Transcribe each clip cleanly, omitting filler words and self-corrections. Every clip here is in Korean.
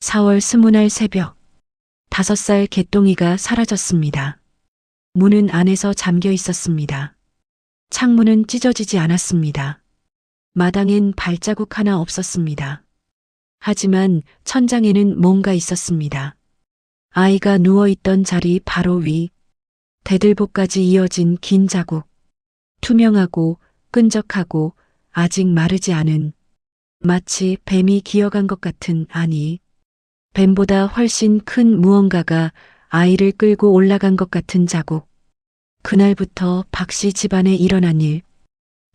4월 20날 새벽, 5살 개똥이가 사라졌습니다. 문은 안에서 잠겨 있었습니다. 창문은 찢어지지 않았습니다. 마당엔 발자국 하나 없었습니다. 하지만 천장에는 뭔가 있었습니다. 아이가 누워있던 자리 바로 위, 대들보까지 이어진 긴 자국, 투명하고 끈적하고 아직 마르지 않은, 마치 뱀이 기어간 것 같은, 아니, 뱀보다 훨씬 큰 무언가가 아이를 끌고 올라간 것 같은 자국. 그날부터 박씨 집안에 일어난 일,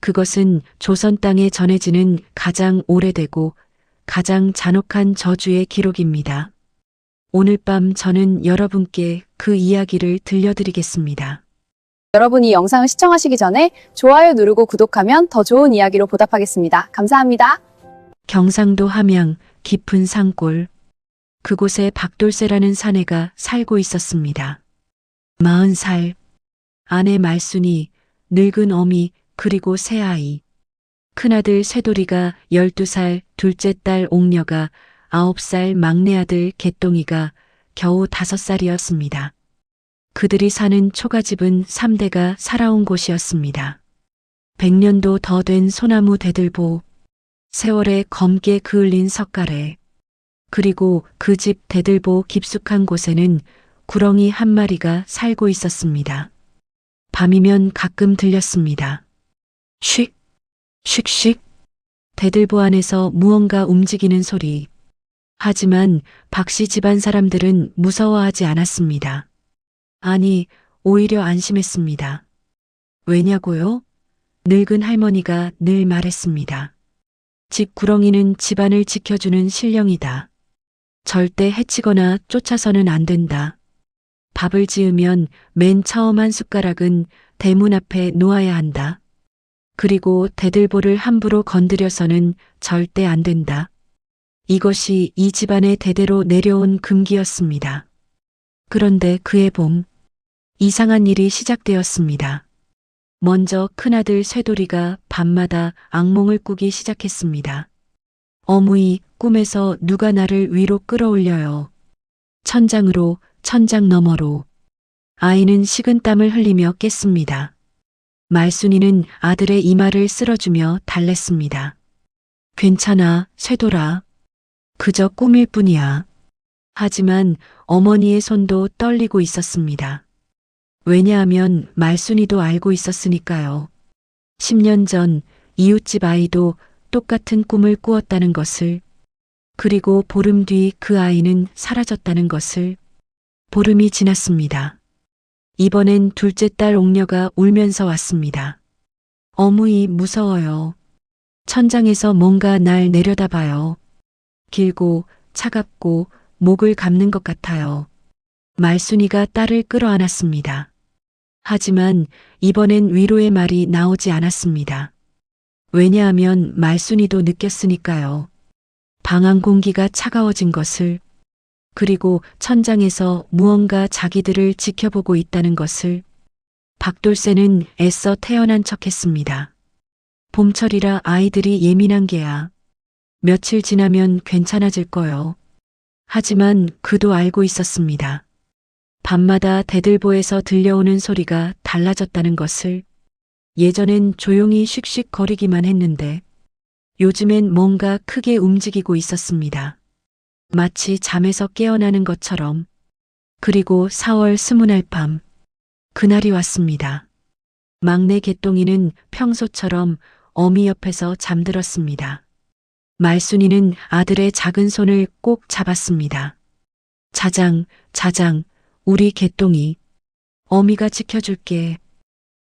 그것은 조선 땅에 전해지는 가장 오래되고 가장 잔혹한 저주의 기록입니다. 오늘 밤 저는 여러분께 그 이야기를 들려드리겠습니다. 여러분이 영상을 시청하시기 전에 좋아요 누르고 구독하면 더 좋은 이야기로 보답하겠습니다. 감사합니다. 경상도 함양 깊은 산골. 그곳에 박돌새라는 사내가 살고 있었습니다. 40살. 아내 말순이, 늙은 어미, 그리고 세 아이. 큰아들 쇠돌이가 12살, 둘째 딸 옥녀가 9살, 막내 아들 개똥이가 겨우 5살이었습니다. 그들이 사는 초가집은 3대가 살아온 곳이었습니다. 100년도 더 된 소나무 대들보, 세월에 검게 그을린 석가래, 그리고 그 집 대들보 깊숙한 곳에는 구렁이 한 마리가 살고 있었습니다. 밤이면 가끔 들렸습니다. 쉭, 쉭쉭. 대들보 안에서 무언가 움직이는 소리. 하지만 박씨 집안 사람들은 무서워하지 않았습니다. 아니, 오히려 안심했습니다. 왜냐고요? 늙은 할머니가 늘 말했습니다. 집 구렁이는 집안을 지켜주는 신령이다. 절대 해치거나 쫓아서는 안 된다. 밥을 지으면 맨 처음 한 숟가락은 대문 앞에 놓아야 한다. 그리고 대들보를 함부로 건드려서는 절대 안 된다. 이것이 이 집안의 대대로 내려온 금기였습니다. 그런데 그해 봄, 이상한 일이 시작되었습니다. 먼저 큰아들 쇠돌이가 밤마다 악몽을 꾸기 시작했습니다. 어무이, 꿈에서 누가 나를 위로 끌어올려요. 천장으로, 천장 너머로. 아이는 식은땀을 흘리며 깼습니다. 말순이는 아들의 이마를 쓸어주며 달랬습니다. 괜찮아, 쇠돌아. 그저 꿈일 뿐이야. 하지만 어머니의 손도 떨리고 있었습니다. 왜냐하면 말순이도 알고 있었으니까요. 10년 전 이웃집 아이도 똑같은 꿈을 꾸었다는 것을, 그리고 보름 뒤 그 아이는 사라졌다는 것을. 보름이 지났습니다. 이번엔 둘째 딸 옥녀가 울면서 왔습니다. 어무이, 무서워요. 천장에서 뭔가 날 내려다봐요. 길고 차갑고 목을 감는 것 같아요. 말순이가 딸을 끌어안았습니다. 하지만 이번엔 위로의 말이 나오지 않았습니다. 왜냐하면 말순이도 느꼈으니까요. 방 안 공기가 차가워진 것을, 그리고 천장에서 무언가 자기들을 지켜보고 있다는 것을. 박돌새는 애써 태어난 척했습니다. 봄철이라 아이들이 예민한 게야. 며칠 지나면 괜찮아질 거요. 하지만 그도 알고 있었습니다. 밤마다 대들보에서 들려오는 소리가 달라졌다는 것을. 예전엔 조용히 씩씩거리기만 했는데 요즘엔 뭔가 크게 움직이고 있었습니다. 마치 잠에서 깨어나는 것처럼. 그리고 4월 20날 밤, 그날이 왔습니다. 막내 개똥이는 평소처럼 어미 옆에서 잠들었습니다. 말순이는 아들의 작은 손을 꼭 잡았습니다. 자장, 자장, 우리 개똥이. 어미가 지켜줄게.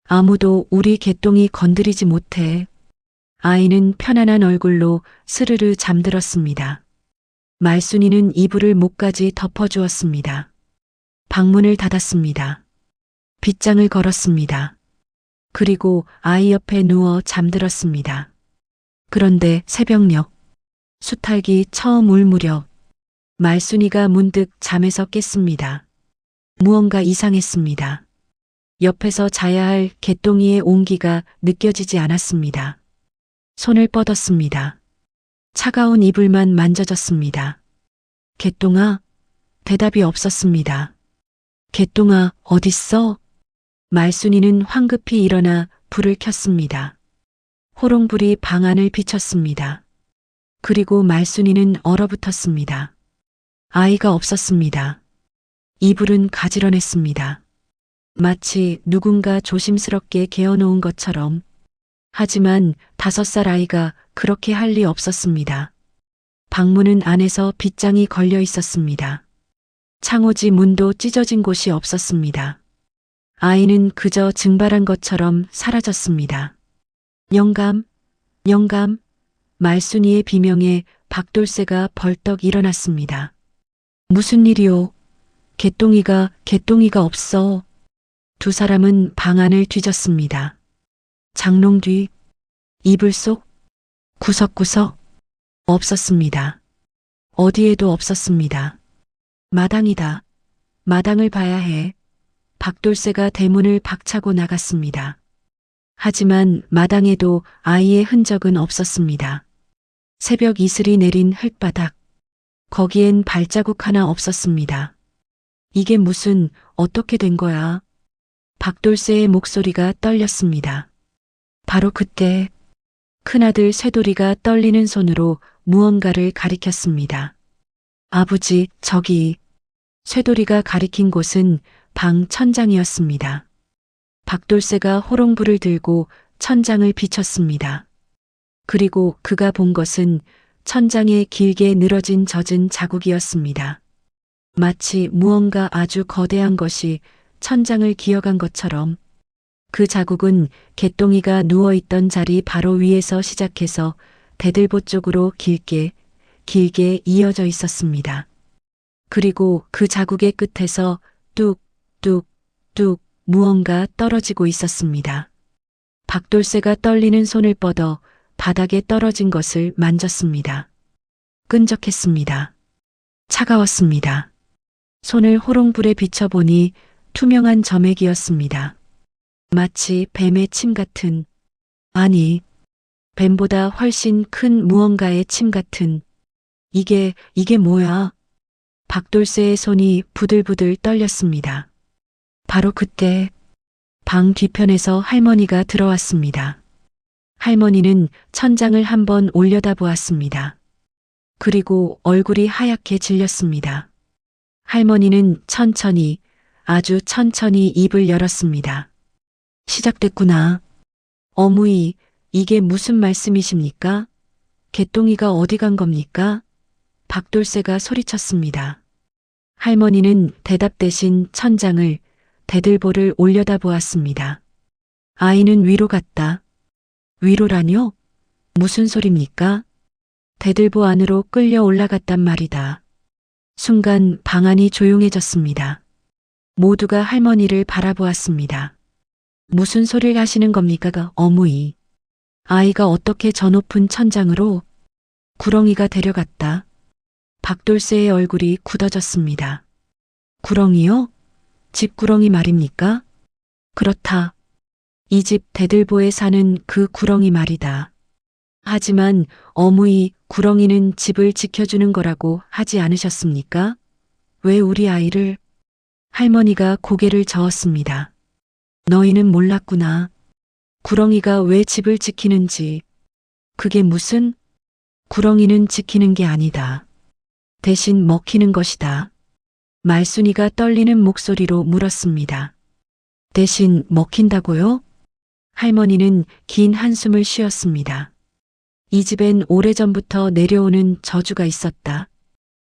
아무도 우리 개똥이 건드리지 못해. 아이는 편안한 얼굴로 스르르 잠들었습니다. 말순이는 이불을 목까지 덮어주었습니다. 방문을 닫았습니다. 빗장을 걸었습니다. 그리고 아이 옆에 누워 잠들었습니다. 그런데 새벽녘, 수탉이 처음 울 무렵, 말순이가 문득 잠에서 깼습니다. 무언가 이상했습니다. 옆에서 자야 할 개똥이의 온기가 느껴지지 않았습니다. 손을 뻗었습니다. 차가운 이불만 만져졌습니다. 개똥아, 대답이 없었습니다. 개똥아, 어딨어? 말순이는 황급히 일어나 불을 켰습니다. 호롱불이 방 안을 비췄습니다. 그리고 말순이는 얼어붙었습니다. 아이가 없었습니다. 이불은 가지런했습니다. 마치 누군가 조심스럽게 개어놓은 것처럼. 하지만 5살 아이가 그렇게 할 리 없었습니다. 방문은 안에서 빗장이 걸려 있었습니다. 창호지 문도 찢어진 곳이 없었습니다. 아이는 그저 증발한 것처럼 사라졌습니다. 영감, 영감, 말순이의 비명에 박돌새가 벌떡 일어났습니다. 무슨 일이오? 개똥이가 없어. 두 사람은 방 안을 뒤졌습니다. 장롱 뒤, 이불 속, 구석구석, 없었습니다. 어디에도 없었습니다. 마당이다. 마당을 봐야 해. 박돌새가 대문을 박차고 나갔습니다. 하지만 마당에도 아이의 흔적은 없었습니다. 새벽 이슬이 내린 흙바닥. 거기엔 발자국 하나 없었습니다. 이게 무슨, 어떻게 된 거야? 박돌새의 목소리가 떨렸습니다. 바로 그때 큰아들 쇠돌이가 떨리는 손으로 무언가를 가리켰습니다. 아버지, 저기. 쇠돌이가 가리킨 곳은 방 천장이었습니다. 박돌새가 호롱불을 들고 천장을 비췄습니다. 그리고 그가 본 것은 천장에 길게 늘어진 젖은 자국이었습니다. 마치 무언가 아주 거대한 것이 천장을 기어간 것처럼. 그 자국은 개똥이가 누워있던 자리 바로 위에서 시작해서 대들보 쪽으로 길게 이어져 있었습니다. 그리고 그 자국의 끝에서 뚝 무언가 떨어지고 있었습니다. 박돌새가 떨리는 손을 뻗어 바닥에 떨어진 것을 만졌습니다. 끈적했습니다. 차가웠습니다. 손을 호롱불에 비춰보니 투명한 점액이었습니다. 마치 뱀의 침 같은, 아니, 뱀보다 훨씬 큰 무언가의 침 같은. 이게 뭐야? 박돌새의 손이 부들부들 떨렸습니다. 바로 그때 방 뒤편에서 할머니가 들어왔습니다. 할머니는 천장을 한번 올려다보았습니다. 그리고 얼굴이 하얗게 질렸습니다. 할머니는 천천히, 아주 천천히 입을 열었습니다. 시작됐구나. 어머니, 이게 무슨 말씀이십니까? 개똥이가 어디 간 겁니까? 박돌새가 소리쳤습니다. 할머니는 대답 대신 천장을, 대들보를 올려다보았습니다. 아이는 위로 갔다. 위로라뇨? 무슨 소립니까? 대들보 안으로 끌려 올라갔단 말이다. 순간 방 안이 조용해졌습니다. 모두가 할머니를 바라보았습니다. 무슨 소리를 하시는 겁니까, 어머니? 아이가 어떻게 저 높은 천장으로? 구렁이가 데려갔다. 박돌새의 얼굴이 굳어졌습니다. 구렁이요? 집 구렁이 말입니까? 그렇다. 이 집 대들보에 사는 그 구렁이 말이다. 하지만 어머니, 구렁이는 집을 지켜주는 거라고 하지 않으셨습니까? 왜 우리 아이를? 할머니가 고개를 저었습니다. 너희는 몰랐구나. 구렁이가 왜 집을 지키는지. 그게 무슨? 구렁이는 지키는 게 아니다. 대신 먹히는 것이다. 말순이가 떨리는 목소리로 물었습니다. 대신 먹힌다고요? 할머니는 긴 한숨을 쉬었습니다. 이 집엔 오래전부터 내려오는 저주가 있었다.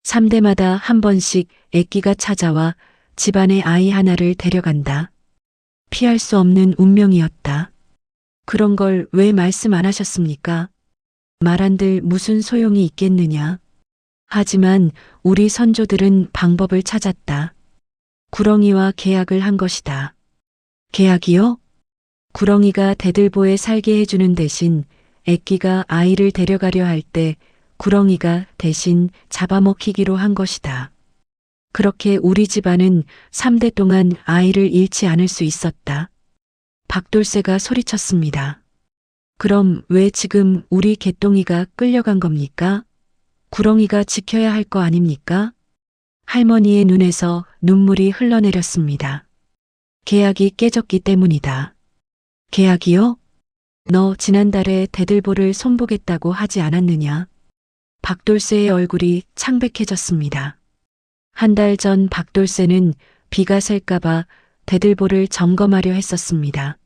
3대마다 한 번씩 애기가 찾아와 집안의 아이 하나를 데려간다. 피할 수 없는 운명이었다. 그런 걸 왜 말씀 안 하셨습니까? 말한들 무슨 소용이 있겠느냐. 하지만 우리 선조들은 방법을 찾았다. 구렁이와 계약을 한 것이다. 계약이요? 구렁이가 대들보에 살게 해주는 대신 애기가 아이를 데려가려 할 때 구렁이가 대신 잡아먹히기로 한 것이다. 그렇게 우리 집안은 3대 동안 아이를 잃지 않을 수 있었다. 박돌새가 소리쳤습니다. 그럼 왜 지금 우리 개똥이가 끌려간 겁니까? 구렁이가 지켜야 할 거 아닙니까? 할머니의 눈에서 눈물이 흘러내렸습니다. 계약이 깨졌기 때문이다. 계약이요? 너 지난달에 대들보를 손보겠다고 하지 않았느냐? 박돌쇠의 얼굴이 창백해졌습니다. 한 달 전 박돌쇠는 비가 셀까봐 대들보를 점검하려 했었습니다.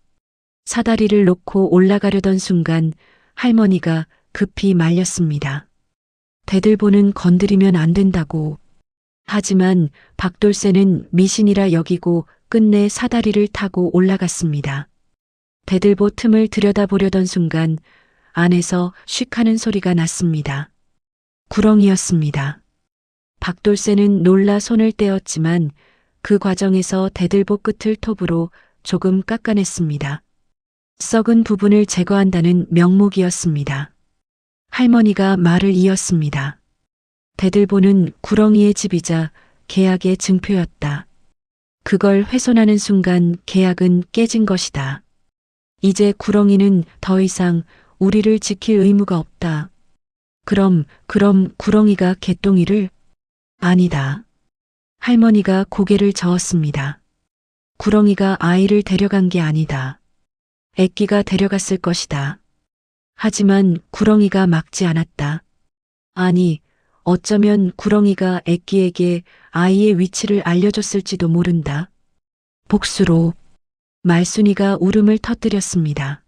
사다리를 놓고 올라가려던 순간 할머니가 급히 말렸습니다. 대들보는 건드리면 안 된다고. 하지만 박돌쇠는 미신이라 여기고 끝내 사다리를 타고 올라갔습니다. 대들보 틈을 들여다보려던 순간 안에서 쉭 하는 소리가 났습니다. 구렁이었습니다. 박돌쇠는 놀라 손을 떼었지만 그 과정에서 대들보 끝을 톱으로 조금 깎아냈습니다. 썩은 부분을 제거한다는 명목이었습니다. 할머니가 말을 이었습니다. 대들보는 구렁이의 집이자 계약의 증표였다. 그걸 훼손하는 순간 계약은 깨진 것이다. 이제 구렁이는 더 이상 우리를 지킬 의무가 없다. 그럼 구렁이가 개똥이를? 아니다. 할머니가 고개를 저었습니다. 구렁이가 아이를 데려간 게 아니다. 애끼가 데려갔을 것이다. 하지만 구렁이가 막지 않았다. 아니, 어쩌면 구렁이가 애끼에게 아이의 위치를 알려줬을지도 모른다. 복수로 말순이가 울음을 터뜨렸습니다.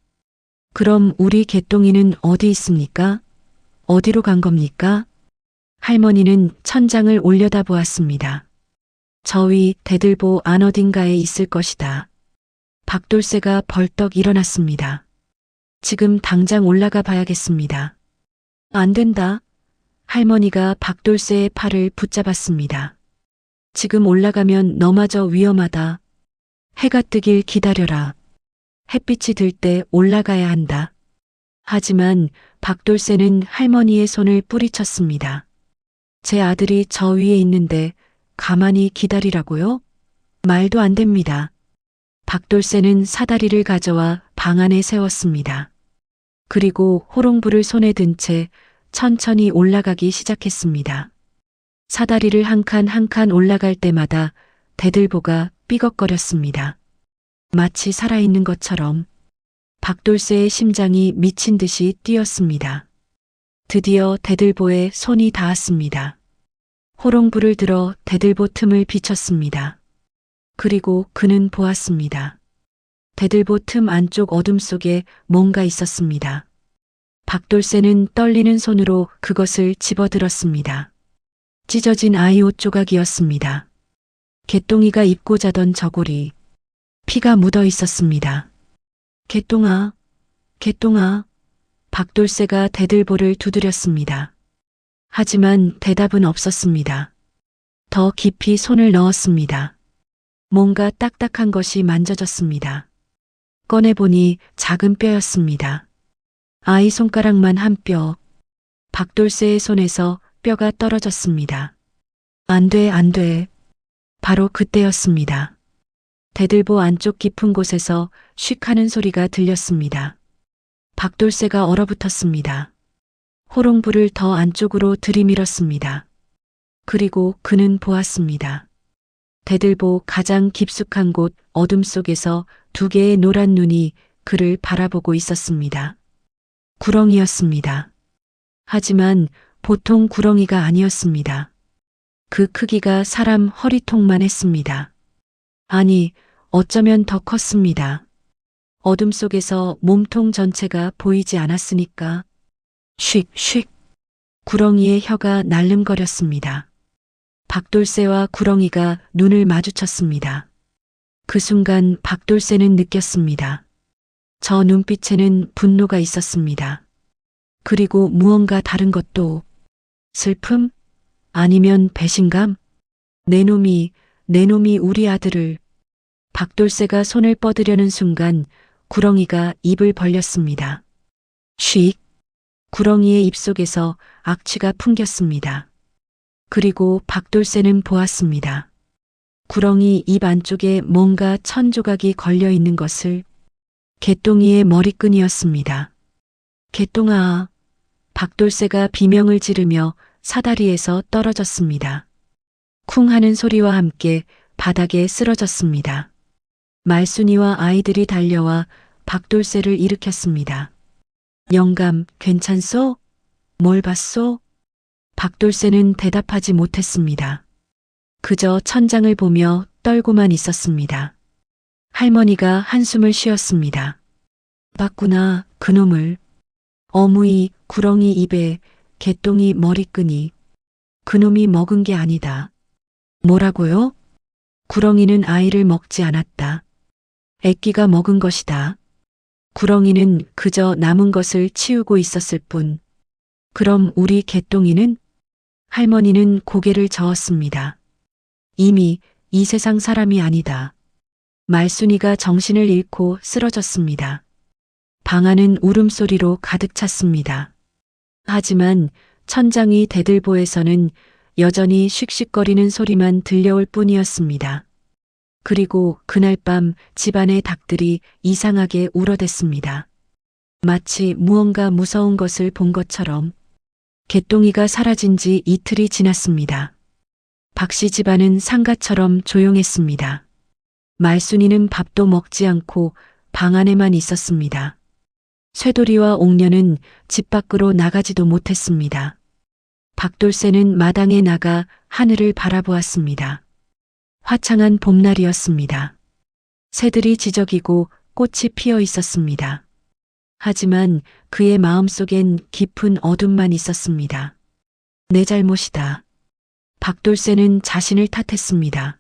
그럼 우리 개똥이는 어디 있습니까? 어디로 간 겁니까? 할머니는 천장을 올려다보았습니다. 저 위 대들보 안 어딘가에 있을 것이다. 박돌쇠가 벌떡 일어났습니다. 지금 당장 올라가 봐야겠습니다. 안 된다. 할머니가 박돌쇠의 팔을 붙잡았습니다. 지금 올라가면 너마저 위험하다. 해가 뜨길 기다려라. 햇빛이 들 때 올라가야 한다. 하지만 박돌쇠는 할머니의 손을 뿌리쳤습니다. 제 아들이 저 위에 있는데 가만히 기다리라고요? 말도 안 됩니다. 박돌쇠는 사다리를 가져와 방 안에 세웠습니다. 그리고 호롱불을 손에 든 채 천천히 올라가기 시작했습니다. 사다리를 한 칸 한 칸 올라갈 때마다 대들보가 삐걱거렸습니다. 마치 살아있는 것처럼. 박돌쇠의 심장이 미친 듯이 뛰었습니다. 드디어 대들보에 손이 닿았습니다. 호롱불을 들어 대들보 틈을 비췄습니다. 그리고 그는 보았습니다. 대들보 틈 안쪽 어둠 속에 뭔가 있었습니다. 박돌쇠는 떨리는 손으로 그것을 집어들었습니다. 찢어진 아이 옷 조각이었습니다. 개똥이가 입고 자던 저고리. 피가 묻어 있었습니다. 개똥아, 개똥아. 박돌쇠가 대들보를 두드렸습니다. 하지만 대답은 없었습니다. 더 깊이 손을 넣었습니다. 뭔가 딱딱한 것이 만져졌습니다. 꺼내보니 작은 뼈였습니다. 아이 손가락만 한 뼈. 박돌쇠의 손에서 뼈가 떨어졌습니다. 안 돼, 안 돼. 바로 그때였습니다. 대들보 안쪽 깊은 곳에서 쉭 하는 소리가 들렸습니다. 박돌쇠가 얼어붙었습니다. 호롱불을 더 안쪽으로 들이밀었습니다. 그리고 그는 보았습니다. 대들보 가장 깊숙한 곳 어둠 속에서 두 개의 노란 눈이 그를 바라보고 있었습니다. 구렁이였습니다. 하지만 보통 구렁이가 아니었습니다. 그 크기가 사람 허리통만 했습니다. 아니, 어쩌면 더 컸습니다. 어둠 속에서 몸통 전체가 보이지 않았으니까. 쉭. 구렁이의 혀가 날름거렸습니다. 박돌쇠와 구렁이가 눈을 마주쳤습니다. 그 순간 박돌쇠는 느꼈습니다. 저 눈빛에는 분노가 있었습니다. 그리고 무언가 다른 것도. 슬픔? 아니면 배신감? 내 놈이 우리 아들을. 박돌쇠가 손을 뻗으려는 순간 구렁이가 입을 벌렸습니다. 쉭. 구렁이의 입속에서 악취가 풍겼습니다. 그리고 박돌쇠는 보았습니다. 구렁이 입 안쪽에 뭔가 천 조각이 걸려 있는 것을. 개똥이의 머리끈이었습니다. 개똥아. 박돌쇠가 비명을 지르며 사다리에서 떨어졌습니다. 쿵 하는 소리와 함께 바닥에 쓰러졌습니다. 말순이와 아이들이 달려와 박돌쇠를 일으켰습니다. 영감, 괜찮소? 뭘 봤소? 박돌쇠는 대답하지 못했습니다. 그저 천장을 보며 떨고만 있었습니다. 할머니가 한숨을 쉬었습니다. 봤구나, 그놈을. 어무이, 구렁이 입에, 개똥이 머리끈이. 그놈이 먹은 게 아니다. 뭐라고요? 구렁이는 아이를 먹지 않았다. 애끼가 먹은 것이다. 구렁이는 그저 남은 것을 치우고 있었을 뿐. 그럼 우리 개똥이는? 할머니는 고개를 저었습니다. 이미 이 세상 사람이 아니다. 말순이가 정신을 잃고 쓰러졌습니다. 방 안은 울음소리로 가득 찼습니다. 하지만 천장위 대들보에서는 여전히 씩씩거리는 소리만 들려올 뿐이었습니다. 그리고 그날 밤 집안의 닭들이 이상하게 울어댔습니다. 마치 무언가 무서운 것을 본 것처럼. 개똥이가 사라진 지 이틀이 지났습니다. 박씨 집안은 상가처럼 조용했습니다. 말순이는 밥도 먹지 않고 방 안에만 있었습니다. 쇠돌이와 옥녀는 집 밖으로 나가지도 못했습니다. 박돌쇠는 마당에 나가 하늘을 바라보았습니다. 화창한 봄날이었습니다. 새들이 지저귀고 꽃이 피어 있었습니다. 하지만 그의 마음속엔 깊은 어둠만 있었습니다. 내 잘못이다. 박돌쇠는 자신을 탓했습니다.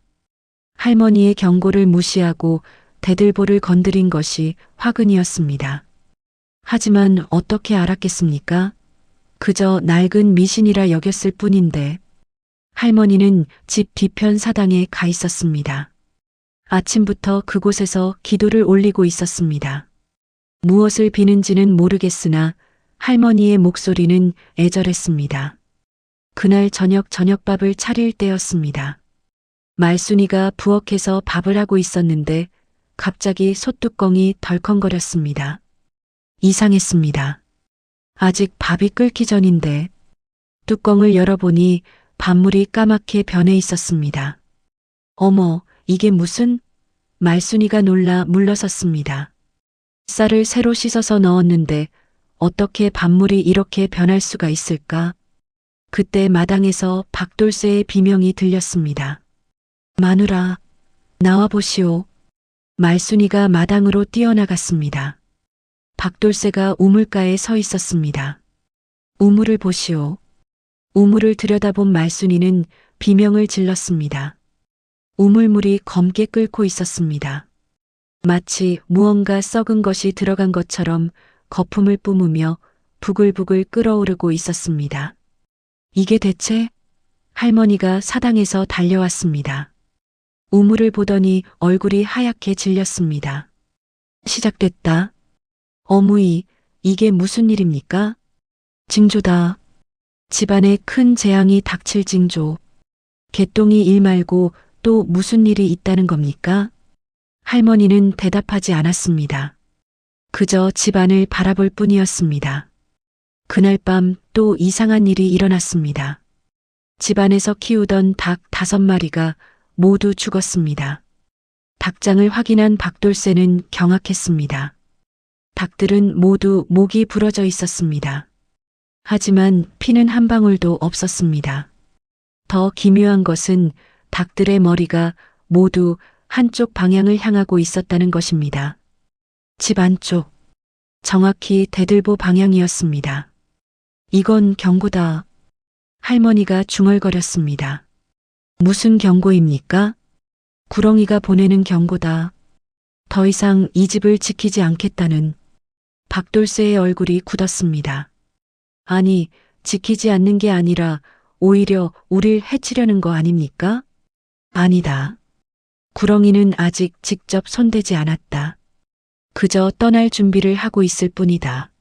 할머니의 경고를 무시하고 대들보를 건드린 것이 화근이었습니다. 하지만 어떻게 알았겠습니까? 그저 낡은 미신이라 여겼을 뿐인데. 할머니는 집 뒤편 사당에 가 있었습니다. 아침부터 그곳에서 기도를 올리고 있었습니다. 무엇을 비는지는 모르겠으나 할머니의 목소리는 애절했습니다. 그날 저녁밥을 차릴 때였습니다. 말순이가 부엌에서 밥을 하고 있었는데 갑자기 솥뚜껑이 덜컹거렸습니다. 이상했습니다. 아직 밥이 끓기 전인데. 뚜껑을 열어보니 밥물이 까맣게 변해 있었습니다. 어머, 이게 무슨? 말순이가 놀라 물러섰습니다. 쌀을 새로 씻어서 넣었는데 어떻게 밥물이 이렇게 변할 수가 있을까? 그때 마당에서 박돌쇠의 비명이 들렸습니다. 마누라, 나와보시오. 말순이가 마당으로 뛰어나갔습니다. 박돌쇠가 우물가에 서 있었습니다. 우물을 보시오. 우물을 들여다본 말순이는 비명을 질렀습니다. 우물물이 검게 끓고 있었습니다. 마치 무언가 썩은 것이 들어간 것처럼 거품을 뿜으며 부글부글 끓어오르고 있었습니다. 이게 대체? 할머니가 사당에서 달려왔습니다. 우물을 보더니 얼굴이 하얗게 질렸습니다. 시작됐다. 어무이, 이게 무슨 일입니까? 징조다. 집안에 큰 재앙이 닥칠 징조. 개똥이 일 말고 또 무슨 일이 있다는 겁니까? 할머니는 대답하지 않았습니다. 그저 집안을 바라볼 뿐이었습니다. 그날 밤 또 이상한 일이 일어났습니다. 집안에서 키우던 닭 5마리가 모두 죽었습니다. 닭장을 확인한 박돌쇠는 경악했습니다. 닭들은 모두 목이 부러져 있었습니다. 하지만 피는 한 방울도 없었습니다. 더 기묘한 것은 닭들의 머리가 모두 한쪽 방향을 향하고 있었다는 것입니다. 집 안쪽, 정확히 대들보 방향이었습니다. 이건 경고다. 할머니가 중얼거렸습니다. 무슨 경고입니까? 구렁이가 보내는 경고다. 더 이상 이 집을 지키지 않겠다는. 박돌쇠의 얼굴이 굳었습니다. 아니, 지키지 않는 게 아니라 오히려 우릴 해치려는 거 아닙니까? 아니다. 구렁이는 아직 직접 손대지 않았다. 그저 떠날 준비를 하고 있을 뿐이다.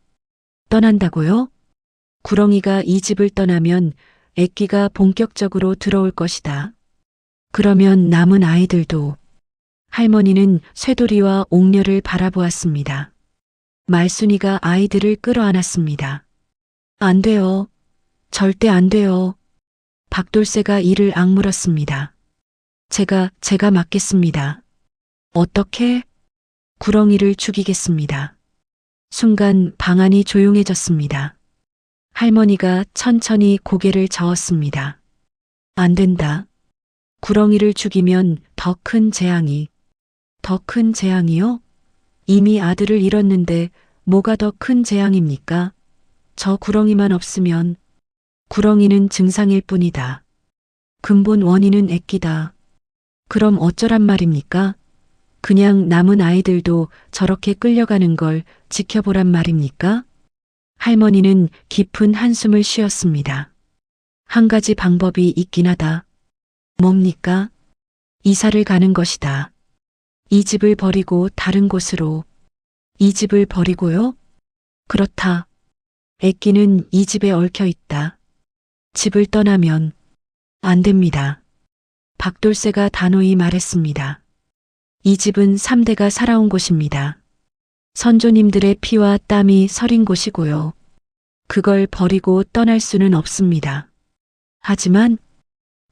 떠난다고요? 구렁이가 이 집을 떠나면 애끼가 본격적으로 들어올 것이다. 그러면 남은 아이들도. 할머니는 쇠돌이와 옥녀를 바라보았습니다. 말순이가 아이들을 끌어안았습니다. 안 돼요. 절대 안 돼요. 박돌새가 이를 악물었습니다. 제가 맞겠습니다. 어떻게? 구렁이를 죽이겠습니다. 순간 방 안이 조용해졌습니다. 할머니가 천천히 고개를 저었습니다. 안 된다. 구렁이를 죽이면 더 큰 재앙이. 더 큰 재앙이요? 이미 아들을 잃었는데 뭐가 더 큰 재앙입니까? 저 구렁이만 없으면. 구렁이는 증상일 뿐이다. 근본 원인은 애끼다. 그럼 어쩌란 말입니까? 그냥 남은 아이들도 저렇게 끌려가는 걸 지켜보란 말입니까? 할머니는 깊은 한숨을 쉬었습니다. 한 가지 방법이 있긴 하다. 뭡니까? 이사를 가는 것이다. 이 집을 버리고 다른 곳으로. 이 집을 버리고요? 그렇다. 애끼는 이 집에 얽혀 있다. 집을 떠나면 안 됩니다. 박돌새가 단호히 말했습니다. 이 집은 3대가 살아온 곳입니다. 선조님들의 피와 땀이 서린 곳이고요. 그걸 버리고 떠날 수는 없습니다. 하지만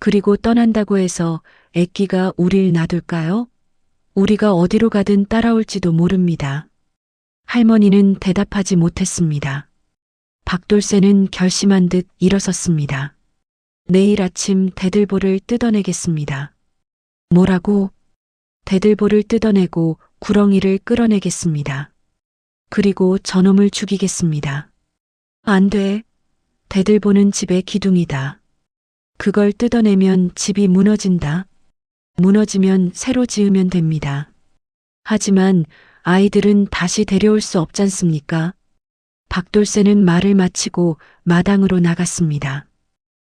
그리고 떠난다고 해서 애끼가 우릴 놔둘까요? 우리가 어디로 가든 따라올지도 모릅니다. 할머니는 대답하지 못했습니다. 박돌새는 결심한 듯 일어섰습니다. 내일 아침 대들보를 뜯어내겠습니다. 뭐라고? 대들보를 뜯어내고 구렁이를 끌어내겠습니다. 그리고 저놈을 죽이겠습니다. 안 돼. 대들보는 집의 기둥이다. 그걸 뜯어내면 집이 무너진다. 무너지면 새로 지으면 됩니다. 하지만 아이들은 다시 데려올 수 없잖습니까? 박돌새는 말을 마치고 마당으로 나갔습니다.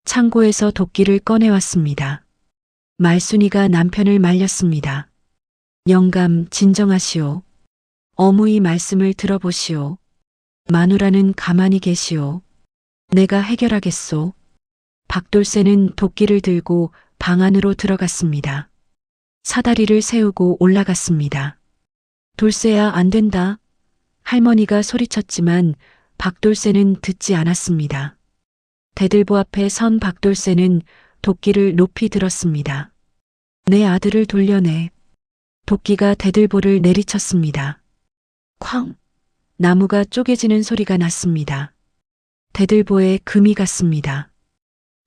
창고에서 도끼를 꺼내왔습니다. 말순이가 남편을 말렸습니다. 영감, 진정하시오. 어무이 말씀을 들어보시오. 마누라는 가만히 계시오. 내가 해결하겠소. 박돌새는 도끼를 들고 방 안으로 들어갔습니다. 사다리를 세우고 올라갔습니다. 돌새야, 안 된다. 할머니가 소리쳤지만 박돌새는 듣지 않았습니다. 대들보 앞에 선 박돌새는 도끼를 높이 들었습니다. 내 아들을 돌려내. 도끼가 대들보를 내리쳤습니다. 쾅! 나무가 쪼개지는 소리가 났습니다. 대들보에 금이 갔습니다.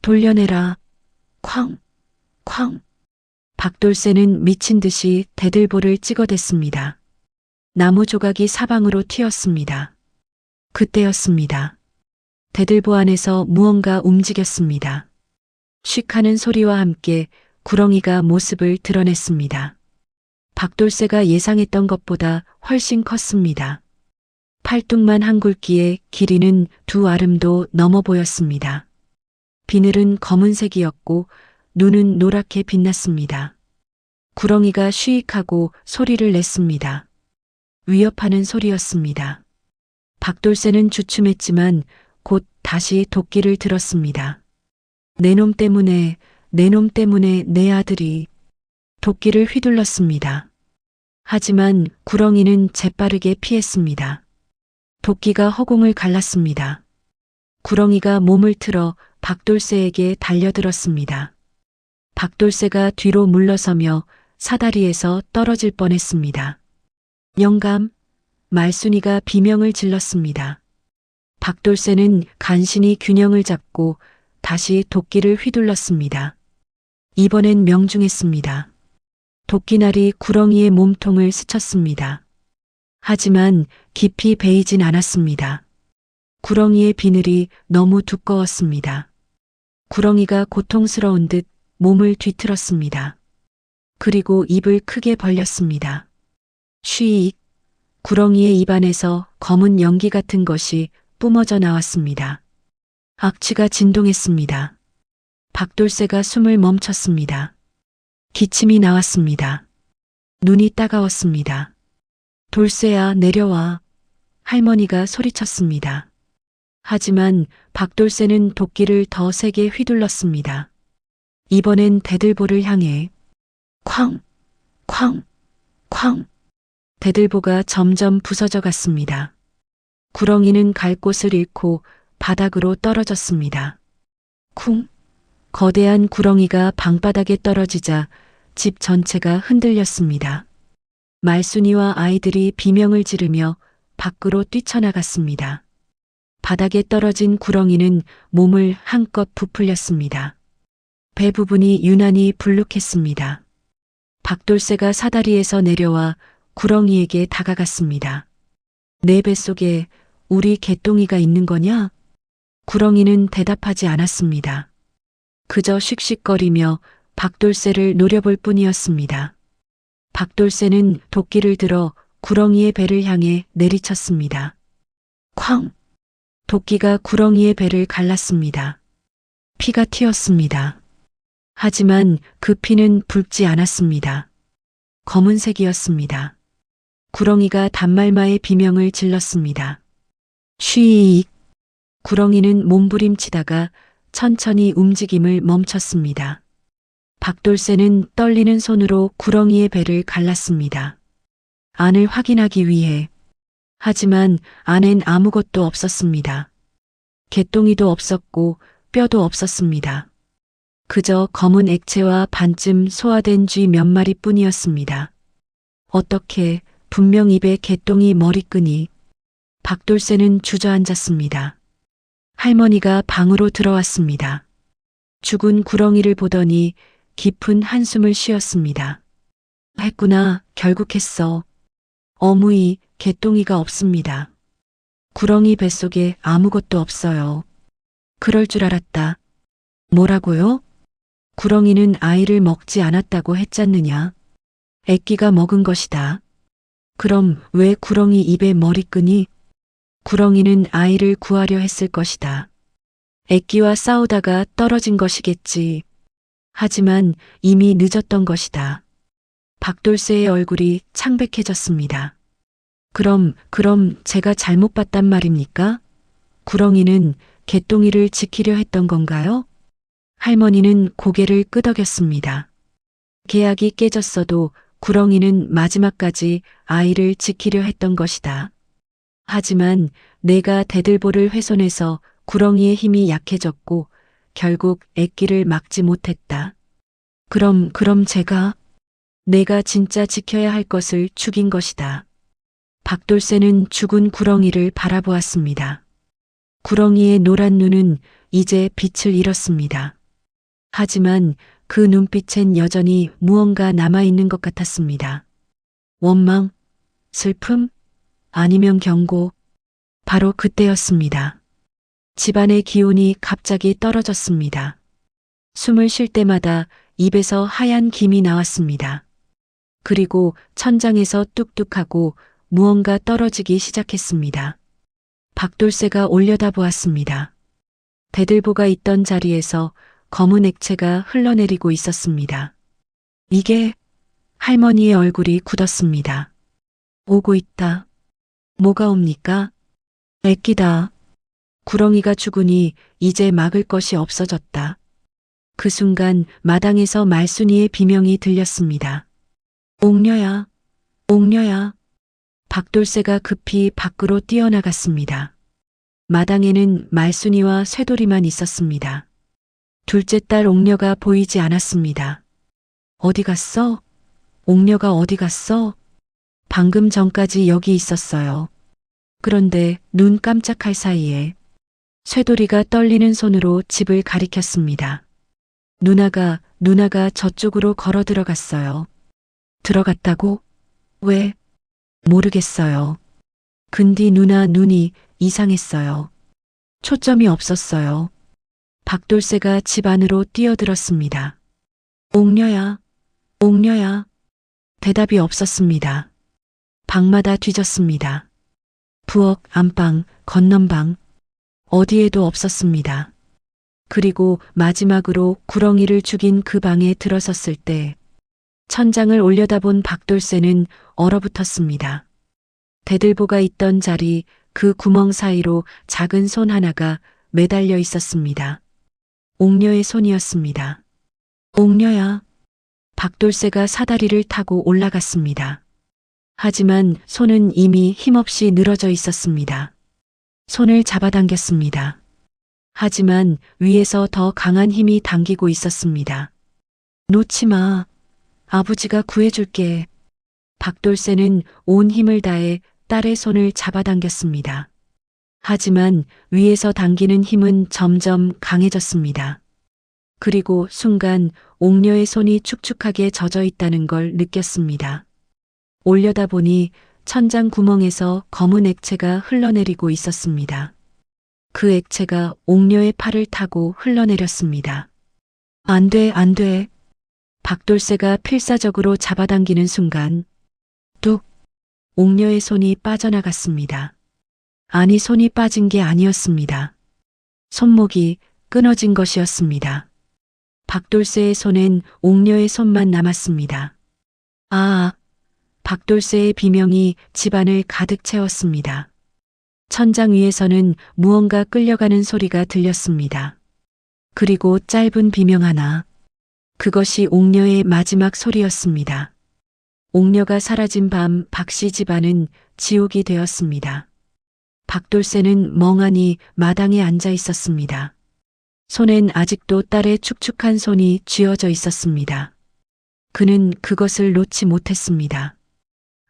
돌려내라. 쾅! 쾅! 박돌새는 미친 듯이 대들보를 찍어댔습니다. 나무 조각이 사방으로 튀었습니다. 그때였습니다. 대들보 안에서 무언가 움직였습니다. 쉭 하는 소리와 함께 구렁이가 모습을 드러냈습니다. 박돌새가 예상했던 것보다 훨씬 컸습니다. 팔뚝만 한 굵기에 길이는 2아름도 넘어 보였습니다. 비늘은 검은색이었고 눈은 노랗게 빛났습니다. 구렁이가 쉬익하고 소리를 냈습니다. 위협하는 소리였습니다. 박돌새는 주춤했지만 곧 다시 도끼를 들었습니다. 내 놈 때문에 내 아들이. 도끼를 휘둘렀습니다. 하지만 구렁이는 재빠르게 피했습니다. 도끼가 허공을 갈랐습니다. 구렁이가 몸을 틀어 박돌새에게 달려들었습니다. 박돌새가 뒤로 물러서며 사다리에서 떨어질 뻔했습니다. 영감, 말순이가 비명을 질렀습니다. 박돌새는 간신히 균형을 잡고 다시 도끼를 휘둘렀습니다. 이번엔 명중했습니다. 도끼날이 구렁이의 몸통을 스쳤습니다. 하지만 깊이 베이진 않았습니다. 구렁이의 비늘이 너무 두꺼웠습니다. 구렁이가 고통스러운 듯 몸을 뒤틀었습니다. 그리고 입을 크게 벌렸습니다. 쉬익! 구렁이의 입안에서 검은 연기 같은 것이 뿜어져 나왔습니다. 악취가 진동했습니다. 박돌새가 숨을 멈췄습니다. 기침이 나왔습니다. 눈이 따가웠습니다. 돌새야, 내려와. 할머니가 소리쳤습니다. 하지만 박돌새는 도끼를 더 세게 휘둘렀습니다. 이번엔 대들보를 향해 쾅! 쾅! 쾅! 대들보가 점점 부서져 갔습니다. 구렁이는 갈 곳을 잃고 바닥으로 떨어졌습니다. 쿵! 거대한 구렁이가 방바닥에 떨어지자 집 전체가 흔들렸습니다. 말순이와 아이들이 비명을 지르며 밖으로 뛰쳐나갔습니다. 바닥에 떨어진 구렁이는 몸을 한껏 부풀렸습니다. 배 부분이 유난히 불룩했습니다. 박돌새가 사다리에서 내려와 구렁이에게 다가갔습니다. 내 뱃속에 우리 개똥이가 있는 거냐? 구렁이는 대답하지 않았습니다. 그저 씩씩거리며 박돌새를 노려볼 뿐이었습니다. 박돌새는 도끼를 들어 구렁이의 배를 향해 내리쳤습니다. 쾅! 도끼가 구렁이의 배를 갈랐습니다. 피가 튀었습니다. 하지만 그 피는 붉지 않았습니다. 검은색이었습니다. 구렁이가 단말마의 비명을 질렀습니다. 쉬익! 구렁이는 몸부림치다가 천천히 움직임을 멈췄습니다. 박돌새는 떨리는 손으로 구렁이의 배를 갈랐습니다. 안을 확인하기 위해. 하지만 안엔 아무것도 없었습니다. 개똥이도 없었고 뼈도 없었습니다. 그저 검은 액체와 반쯤 소화된 쥐 몇 마리뿐이었습니다. 어떻게 분명 입에 개똥이 머리끈이. 박돌새는 주저앉았습니다. 할머니가 방으로 들어왔습니다. 죽은 구렁이를 보더니 깊은 한숨을 쉬었습니다. 했구나, 결국 했어. 어무이, 개똥이가 없습니다. 구렁이 뱃속에 아무것도 없어요. 그럴 줄 알았다. 뭐라고요? 구렁이는 아이를 먹지 않았다고 했잖느냐. 애끼가 먹은 것이다. 그럼 왜 구렁이 입에 머리끈이? 구렁이는 아이를 구하려 했을 것이다. 애끼와 싸우다가 떨어진 것이겠지. 하지만 이미 늦었던 것이다. 박돌새의 얼굴이 창백해졌습니다. 그럼 제가 잘못 봤단 말입니까? 구렁이는 개똥이를 지키려 했던 건가요? 할머니는 고개를 끄덕였습니다. 계약이 깨졌어도 구렁이는 마지막까지 아이를 지키려 했던 것이다. 하지만 내가 대들보를 훼손해서 구렁이의 힘이 약해졌고 결국 애끼를 막지 못했다. 그럼 내가 진짜 지켜야 할 것을 죽인 것이다. 박돌새는 죽은 구렁이를 바라보았습니다. 구렁이의 노란 눈은 이제 빛을 잃었습니다. 하지만 그 눈빛엔 여전히 무언가 남아있는 것 같았습니다. 원망, 슬픔, 아니면 경고. 바로 그때였습니다. 집안의 기온이 갑자기 떨어졌습니다. 숨을 쉴 때마다 입에서 하얀 김이 나왔습니다. 그리고 천장에서 뚝뚝하고 무언가 떨어지기 시작했습니다. 박돌새가 올려다보았습니다. 대들보가 있던 자리에서 검은 액체가 흘러내리고 있었습니다. 이게 할머니의 얼굴이 굳었습니다. 오고 있다. 뭐가 옵니까? 애끼다. 구렁이가 죽으니 이제 막을 것이 없어졌다. 그 순간 마당에서 말순이의 비명이 들렸습니다. 옥녀야, 옥녀야. 박돌새가 급히 밖으로 뛰어나갔습니다. 마당에는 말순이와 쇠돌이만 있었습니다. 둘째 딸 옥녀가 보이지 않았습니다. 어디 갔어? 옥녀가 어디 갔어? 방금 전까지 여기 있었어요. 그런데 눈 깜짝할 사이에 쇠돌이가 떨리는 손으로 집을 가리켰습니다. 누나가 저쪽으로 걸어 들어갔어요. 들어갔다고? 왜? 모르겠어요. 근디 누나 눈이 이상했어요. 초점이 없었어요. 박돌새가 집 안으로 뛰어들었습니다. 옥녀야, 옥녀야. 대답이 없었습니다. 방마다 뒤졌습니다. 부엌, 안방, 건넌방, 어디에도 없었습니다. 그리고 마지막으로 구렁이를 죽인 그 방에 들어섰을 때 천장을 올려다본 박돌새는 얼어붙었습니다. 대들보가 있던 자리 그 구멍 사이로 작은 손 하나가 매달려 있었습니다. 옥녀의 손이었습니다. 옥녀야. 박돌새가 사다리를 타고 올라갔습니다. 하지만 손은 이미 힘없이 늘어져 있었습니다. 손을 잡아당겼습니다. 하지만 위에서 더 강한 힘이 당기고 있었습니다. 놓지 마. 아버지가 구해줄게. 박돌새는 온 힘을 다해 딸의 손을 잡아당겼습니다. 하지만 위에서 당기는 힘은 점점 강해졌습니다. 그리고 순간 옥녀의 손이 축축하게 젖어 있다는 걸 느꼈습니다. 올려다보니 천장 구멍에서 검은 액체가 흘러내리고 있었습니다. 그 액체가 옥녀의 팔을 타고 흘러내렸습니다. 안 돼, 안 돼. 박돌새가 필사적으로 잡아당기는 순간 뚝! 옥녀의 손이 빠져나갔습니다. 아니, 손이 빠진 게 아니었습니다. 손목이 끊어진 것이었습니다. 박돌새의 손엔 옥녀의 손만 남았습니다. 아! 박돌새의 비명이 집안을 가득 채웠습니다. 천장 위에서는 무언가 끌려가는 소리가 들렸습니다. 그리고 짧은 비명 하나. 그것이 옥녀의 마지막 소리였습니다. 옥녀가 사라진 밤 박씨 집안은 지옥이 되었습니다. 박돌새는 멍하니 마당에 앉아 있었습니다. 손엔 아직도 딸의 축축한 손이 쥐어져 있었습니다. 그는 그것을 놓지 못했습니다.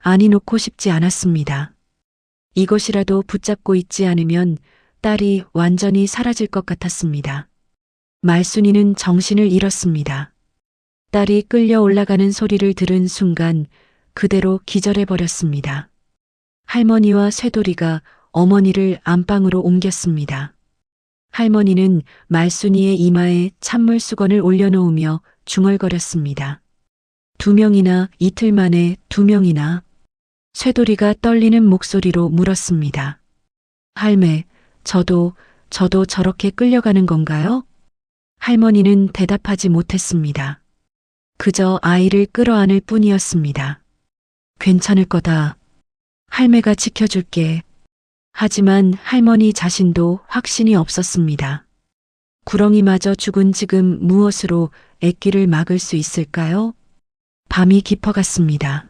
아니, 놓고 싶지 않았습니다. 이것이라도 붙잡고 있지 않으면 딸이 완전히 사라질 것 같았습니다. 말순이는 정신을 잃었습니다. 딸이 끌려 올라가는 소리를 들은 순간 그대로 기절해 버렸습니다. 할머니와 쇠돌이가 어머니를 안방으로 옮겼습니다. 할머니는 말순이의 이마에 찬물 수건을 올려놓으며 중얼거렸습니다. 2명이나, 이틀 만에 2명이나. 쇠돌이가 떨리는 목소리로 물었습니다. 할매, 저도 저렇게 끌려가는 건가요? 할머니는 대답하지 못했습니다. 그저 아이를 끌어안을 뿐이었습니다. 괜찮을 거다. 할매가 지켜줄게. 하지만 할머니 자신도 확신이 없었습니다. 구렁이마저 죽은 지금 무엇으로 애끼를 막을 수 있을까요? 밤이 깊어갔습니다.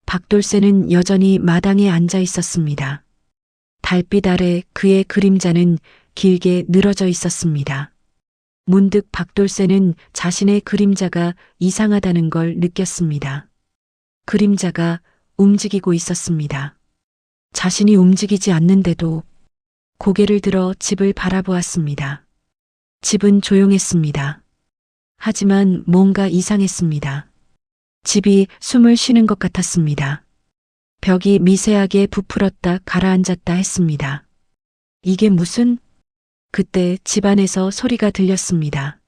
박돌새는 여전히 마당에 앉아 있었습니다. 달빛 아래 그의 그림자는 길게 늘어져 있었습니다. 문득 박돌새는 자신의 그림자가 이상하다는 걸 느꼈습니다. 그림자가 움직이고 있었습니다. 자신이 움직이지 않는데도 고개를 들어 집을 바라보았습니다. 집은 조용했습니다. 하지만 뭔가 이상했습니다. 집이 숨을 쉬는 것 같았습니다. 벽이 미세하게 부풀었다 가라앉았다 했습니다. 이게 무슨? 그때 집안에서 소리가 들렸습니다.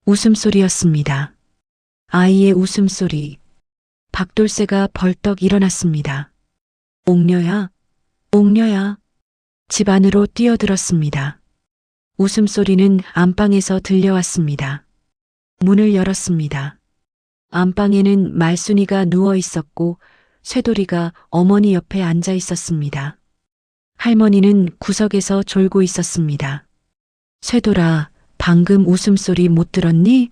웃음소리였습니다. 아이의 웃음소리. 박돌새가 벌떡 일어났습니다. 옥녀야, 옥녀야. 집 안으로 뛰어들었습니다. 웃음소리는 안방에서 들려왔습니다. 문을 열었습니다. 안방에는 말순이가 누워 있었고 쇠돌이가 어머니 옆에 앉아 있었습니다. 할머니는 구석에서 졸고 있었습니다. 쇠돌아, 방금 웃음소리 못 들었니?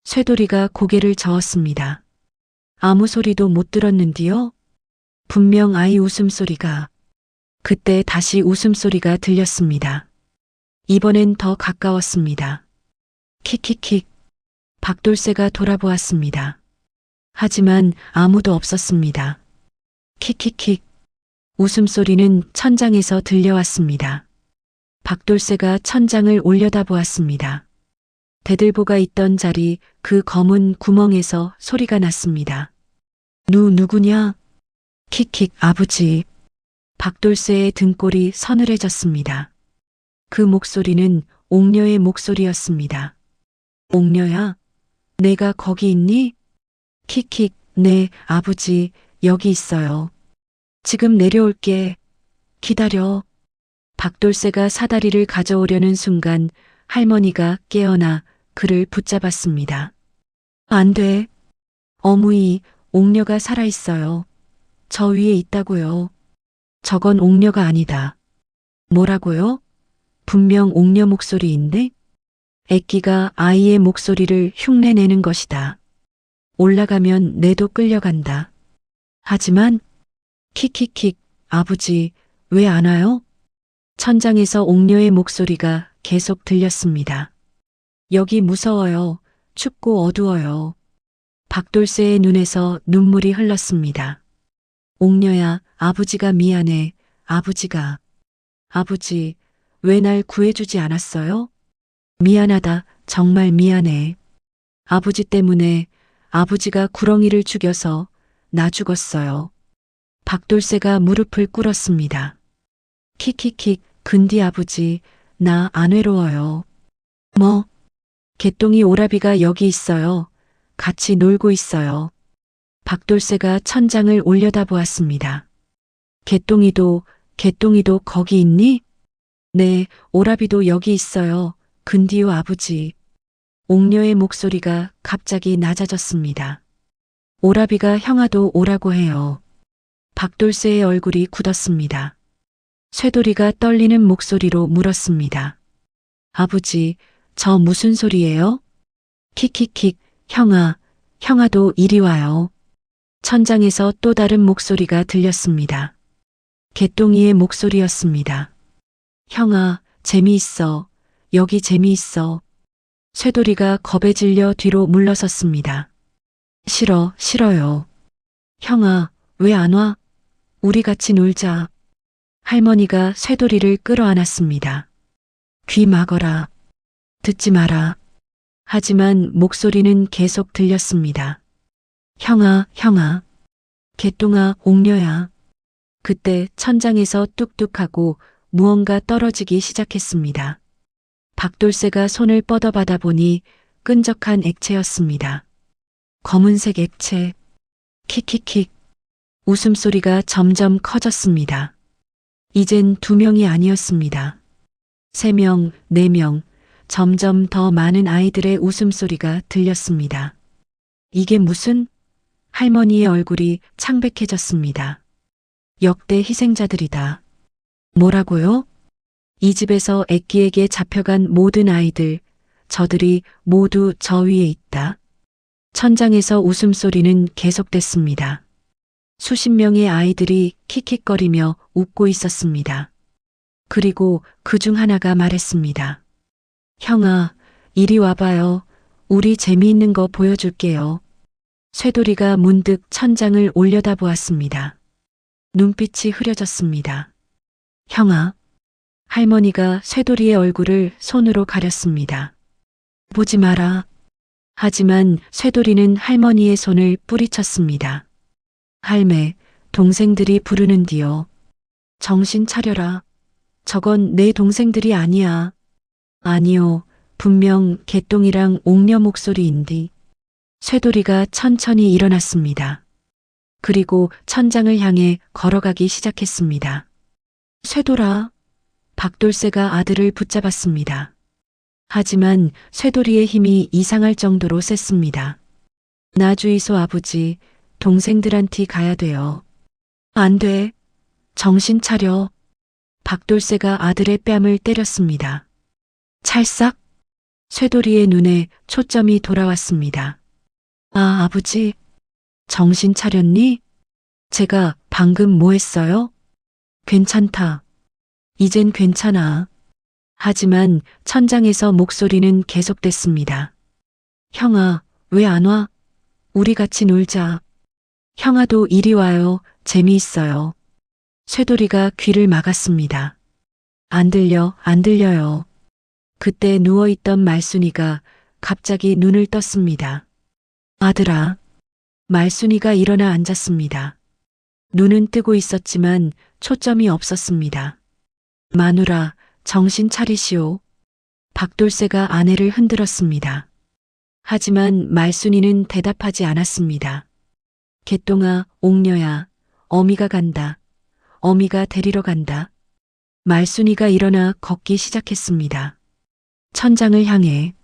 쇠돌이가 고개를 저었습니다. 아무 소리도 못 들었는디요? 분명 아이 웃음소리가. 그때 다시 웃음소리가 들렸습니다. 이번엔 더 가까웠습니다. 킥킥킥. 박돌새가 돌아보았습니다. 하지만 아무도 없었습니다. 킥킥킥. 웃음소리는 천장에서 들려왔습니다. 박돌새가 천장을 올려다보았습니다. 대들보가 있던 자리 그 검은 구멍에서 소리가 났습니다. 누구냐? 킥킥, 아버지. 박돌새의 등골이 서늘해졌습니다. 그 목소리는 옥녀의 목소리였습니다. 옥녀야, 내가 거기 있니? 킥킥, 네, 아버지, 여기 있어요. 지금 내려올게. 기다려. 박돌새가 사다리를 가져오려는 순간 할머니가 깨어나 그를 붙잡았습니다. 안 돼. 어머니, 옥녀가 살아있어요. 저 위에 있다고요. 저건 옥녀가 아니다. 뭐라고요? 분명 옥녀 목소리인데? 애끼가 아이의 목소리를 흉내내는 것이다. 올라가면 내도 끌려간다. 하지만 킥킥킥, 아버지, 왜 안 와요? 천장에서 옥녀의 목소리가 계속 들렸습니다. 여기 무서워요. 춥고 어두워요. 박돌쇠의 눈에서 눈물이 흘렀습니다. 옥녀야, 아버지가 미안해. 아버지, 왜 날 구해주지 않았어요? 미안하다. 정말 미안해. 아버지 때문에 아버지가 구렁이를 죽여서 나 죽었어요. 박돌쇠가 무릎을 꿇었습니다. 킥킥킥, 근디 아버지, 나 안 외로워요. 뭐? 개똥이 오라비가 여기 있어요. 같이 놀고 있어요. 박돌쇠가 천장을 올려다보았습니다. 개똥이도 거기 있니? 네, 오라비도 여기 있어요. 근디요 아버지. 옥녀의 목소리가 갑자기 낮아졌습니다. 오라비가 형아도 오라고 해요. 박돌쇠의 얼굴이 굳었습니다. 쇠돌이가 떨리는 목소리로 물었습니다. 아버지, 저 무슨 소리예요? 킥킥킥, 형아도 이리 와요. 천장에서 또 다른 목소리가 들렸습니다. 개똥이의 목소리였습니다. 형아, 재미있어. 여기 재미있어. 쇠돌이가 겁에 질려 뒤로 물러섰습니다. 싫어요. 형아, 왜 안 와? 우리 같이 놀자. 할머니가 쇠돌이를 끌어안았습니다. 귀 막어라. 듣지 마라. 하지만 목소리는 계속 들렸습니다. 형아. 개똥아, 옥녀야. 그때 천장에서 뚝뚝하고 무언가 떨어지기 시작했습니다. 박돌쇠가 손을 뻗어받아 보니 끈적한 액체였습니다. 검은색 액체. 킥킥킥. 웃음소리가 점점 커졌습니다. 이젠 2명이 아니었습니다. 3명, 4명, 점점 더 많은 아이들의 웃음소리가 들렸습니다. 이게 무슨? 할머니의 얼굴이 창백해졌습니다. 역대 희생자들이다. 뭐라고요? 이 집에서 애끼에게 잡혀간 모든 아이들, 저들이 모두 저 위에 있다. 천장에서 웃음소리는 계속됐습니다. 수십 명의 아이들이 킥킥거리며 웃고 있었습니다. 그리고 그중 하나가 말했습니다. 형아, 이리 와봐요. 우리 재미있는 거 보여줄게요. 쇠돌이가 문득 천장을 올려다보았습니다. 눈빛이 흐려졌습니다. 형아. 할머니가 쇠돌이의 얼굴을 손으로 가렸습니다. 보지 마라. 하지만 쇠돌이는 할머니의 손을 뿌리쳤습니다. 할매, 동생들이 부르는디요. 정신 차려라. 저건 내 동생들이 아니야. 아니요, 분명 개똥이랑 옥녀 목소리인디. 쇠돌이가 천천히 일어났습니다. 그리고 천장을 향해 걸어가기 시작했습니다. 쇠돌아. 박돌쇠가 아들을 붙잡았습니다. 하지만 쇠돌이의 힘이 이상할 정도로 셌습니다. 나 주이소 아버지, 동생들한테 가야 돼요. 안 돼. 정신 차려. 박돌쇠가 아들의 뺨을 때렸습니다. 찰싹. 쇠돌이의 눈에 초점이 돌아왔습니다. 아, 아버지. 정신 차렸니? 제가 방금 뭐 했어요? 괜찮다. 이젠 괜찮아. 하지만 천장에서 목소리는 계속됐습니다. 형아, 왜 안 와? 우리 같이 놀자. 형아도 이리 와요. 재미있어요. 쇠돌이가 귀를 막았습니다. 안 들려요. 그때 누워있던 말순이가 갑자기 눈을 떴습니다. 아들아. 말순이가 일어나 앉았습니다. 눈은 뜨고 있었지만 초점이 없었습니다. 마누라, 정신 차리시오. 박돌쇠가 아내를 흔들었습니다. 하지만 말순이는 대답하지 않았습니다. 개똥아, 옥녀야, 어미가 간다. 어미가 데리러 간다. 말순이가 일어나 걷기 시작했습니다. 천장을 향해.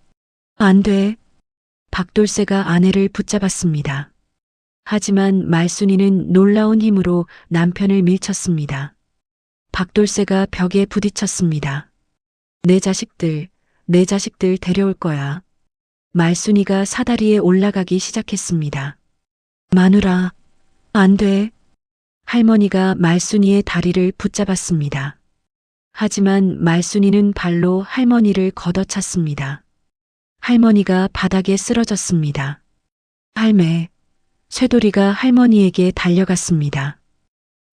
안 돼. 박돌쇠가 아내를 붙잡았습니다. 하지만 말순이는 놀라운 힘으로 남편을 밀쳤습니다. 박돌쇠가 벽에 부딪혔습니다. 내 자식들 데려올 거야. 말순이가 사다리에 올라가기 시작했습니다. 마누라, 안 돼. 할머니가 말순이의 다리를 붙잡았습니다. 하지만 말순이는 발로 할머니를 걷어찼습니다. 할머니가 바닥에 쓰러졌습니다. 할매, 쇠돌이가 할머니에게 달려갔습니다.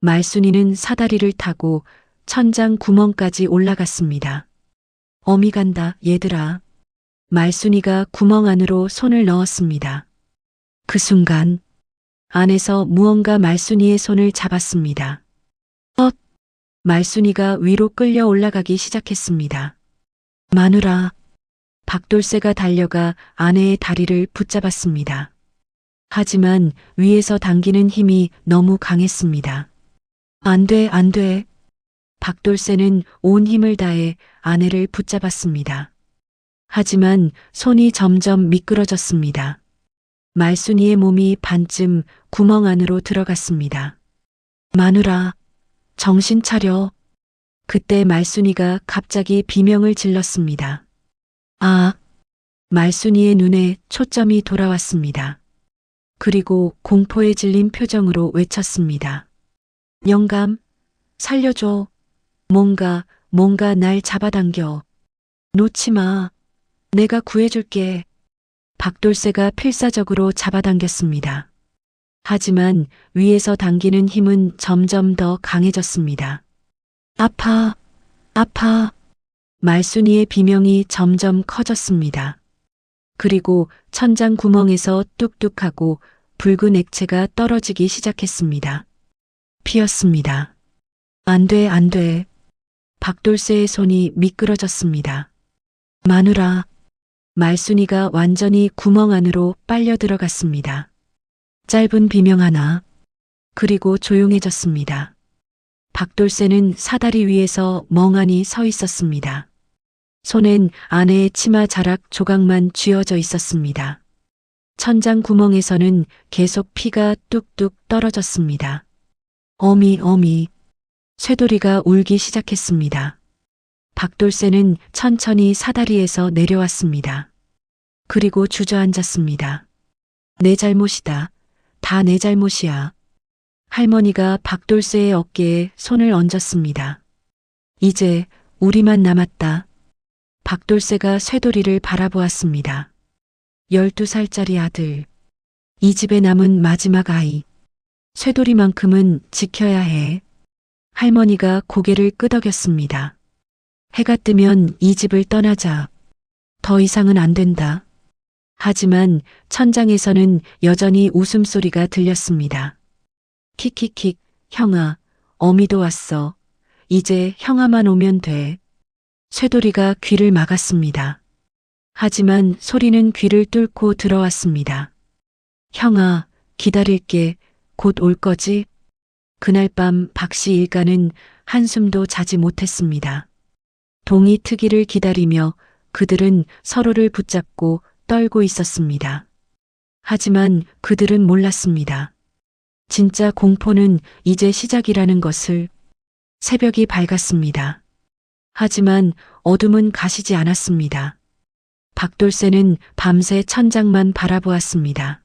말순이는 사다리를 타고 천장 구멍까지 올라갔습니다. 어미 간다, 얘들아. 말순이가 구멍 안으로 손을 넣었습니다. 그 순간 안에서 무언가 말순이의 손을 잡았습니다. 말순이가 위로 끌려 올라가기 시작했습니다. 마누라. 박돌쇠가 달려가 아내의 다리를 붙잡았습니다. 하지만 위에서 당기는 힘이 너무 강했습니다. 안 돼, 안 돼. 박돌쇠는 온 힘을 다해 아내를 붙잡았습니다. 하지만 손이 점점 미끄러졌습니다. 말순이의 몸이 반쯤 구멍 안으로 들어갔습니다. 마누라, 정신 차려. 그때 말순이가 갑자기 비명을 질렀습니다. 아! 말순이의 눈에 초점이 돌아왔습니다. 그리고 공포에 질린 표정으로 외쳤습니다. 영감, 살려줘. 뭔가 날 잡아당겨. 놓지 마. 내가 구해줄게. 박돌쇠가 필사적으로 잡아당겼습니다. 하지만 위에서 당기는 힘은 점점 더 강해졌습니다. 아파, 아파. 말순이의 비명이 점점 커졌습니다. 그리고 천장 구멍에서 뚝뚝하고 붉은 액체가 떨어지기 시작했습니다. 피었습니다. 안 돼, 안 돼. 박돌쇠의 손이 미끄러졌습니다. 마누라. 말순이가 완전히 구멍 안으로 빨려 들어갔습니다. 짧은 비명 하나. 그리고 조용해졌습니다. 박돌쇠는 사다리 위에서 멍하니 서 있었습니다. 손엔 아내의 치마 자락 조각만 쥐어져 있었습니다. 천장 구멍에서는 계속 피가 뚝뚝 떨어졌습니다. 어미, 어미. 쇠돌이가 울기 시작했습니다. 박돌쇠는 천천히 사다리에서 내려왔습니다. 그리고 주저앉았습니다. 내 잘못이다. 다 내 잘못이야. 할머니가 박돌쇠의 어깨에 손을 얹었습니다. 이제 우리만 남았다. 박돌쇠가 쇠돌이를 바라보았습니다. 12살짜리 아들. 이 집에 남은 마지막 아이. 쇠돌이만큼은 지켜야 해. 할머니가 고개를 끄덕였습니다. 해가 뜨면 이 집을 떠나자. 더 이상은 안 된다. 하지만 천장에서는 여전히 웃음소리가 들렸습니다. 킥킥킥, 형아, 어미도 왔어. 이제 형아만 오면 돼. 쇠돌이가 귀를 막았습니다. 하지만 소리는 귀를 뚫고 들어왔습니다. 형아, 기다릴게. 곧 올 거지? 그날 밤 박씨 일가는 한숨도 자지 못했습니다. 동이 트기를 기다리며 그들은 서로를 붙잡고 떨고 있었습니다. 하지만 그들은 몰랐습니다. 진짜 공포는 이제 시작이라는 것을. 새벽이 밝았습니다. 하지만 어둠은 가시지 않았습니다. 박돌쇠는 밤새 천장만 바라보았습니다.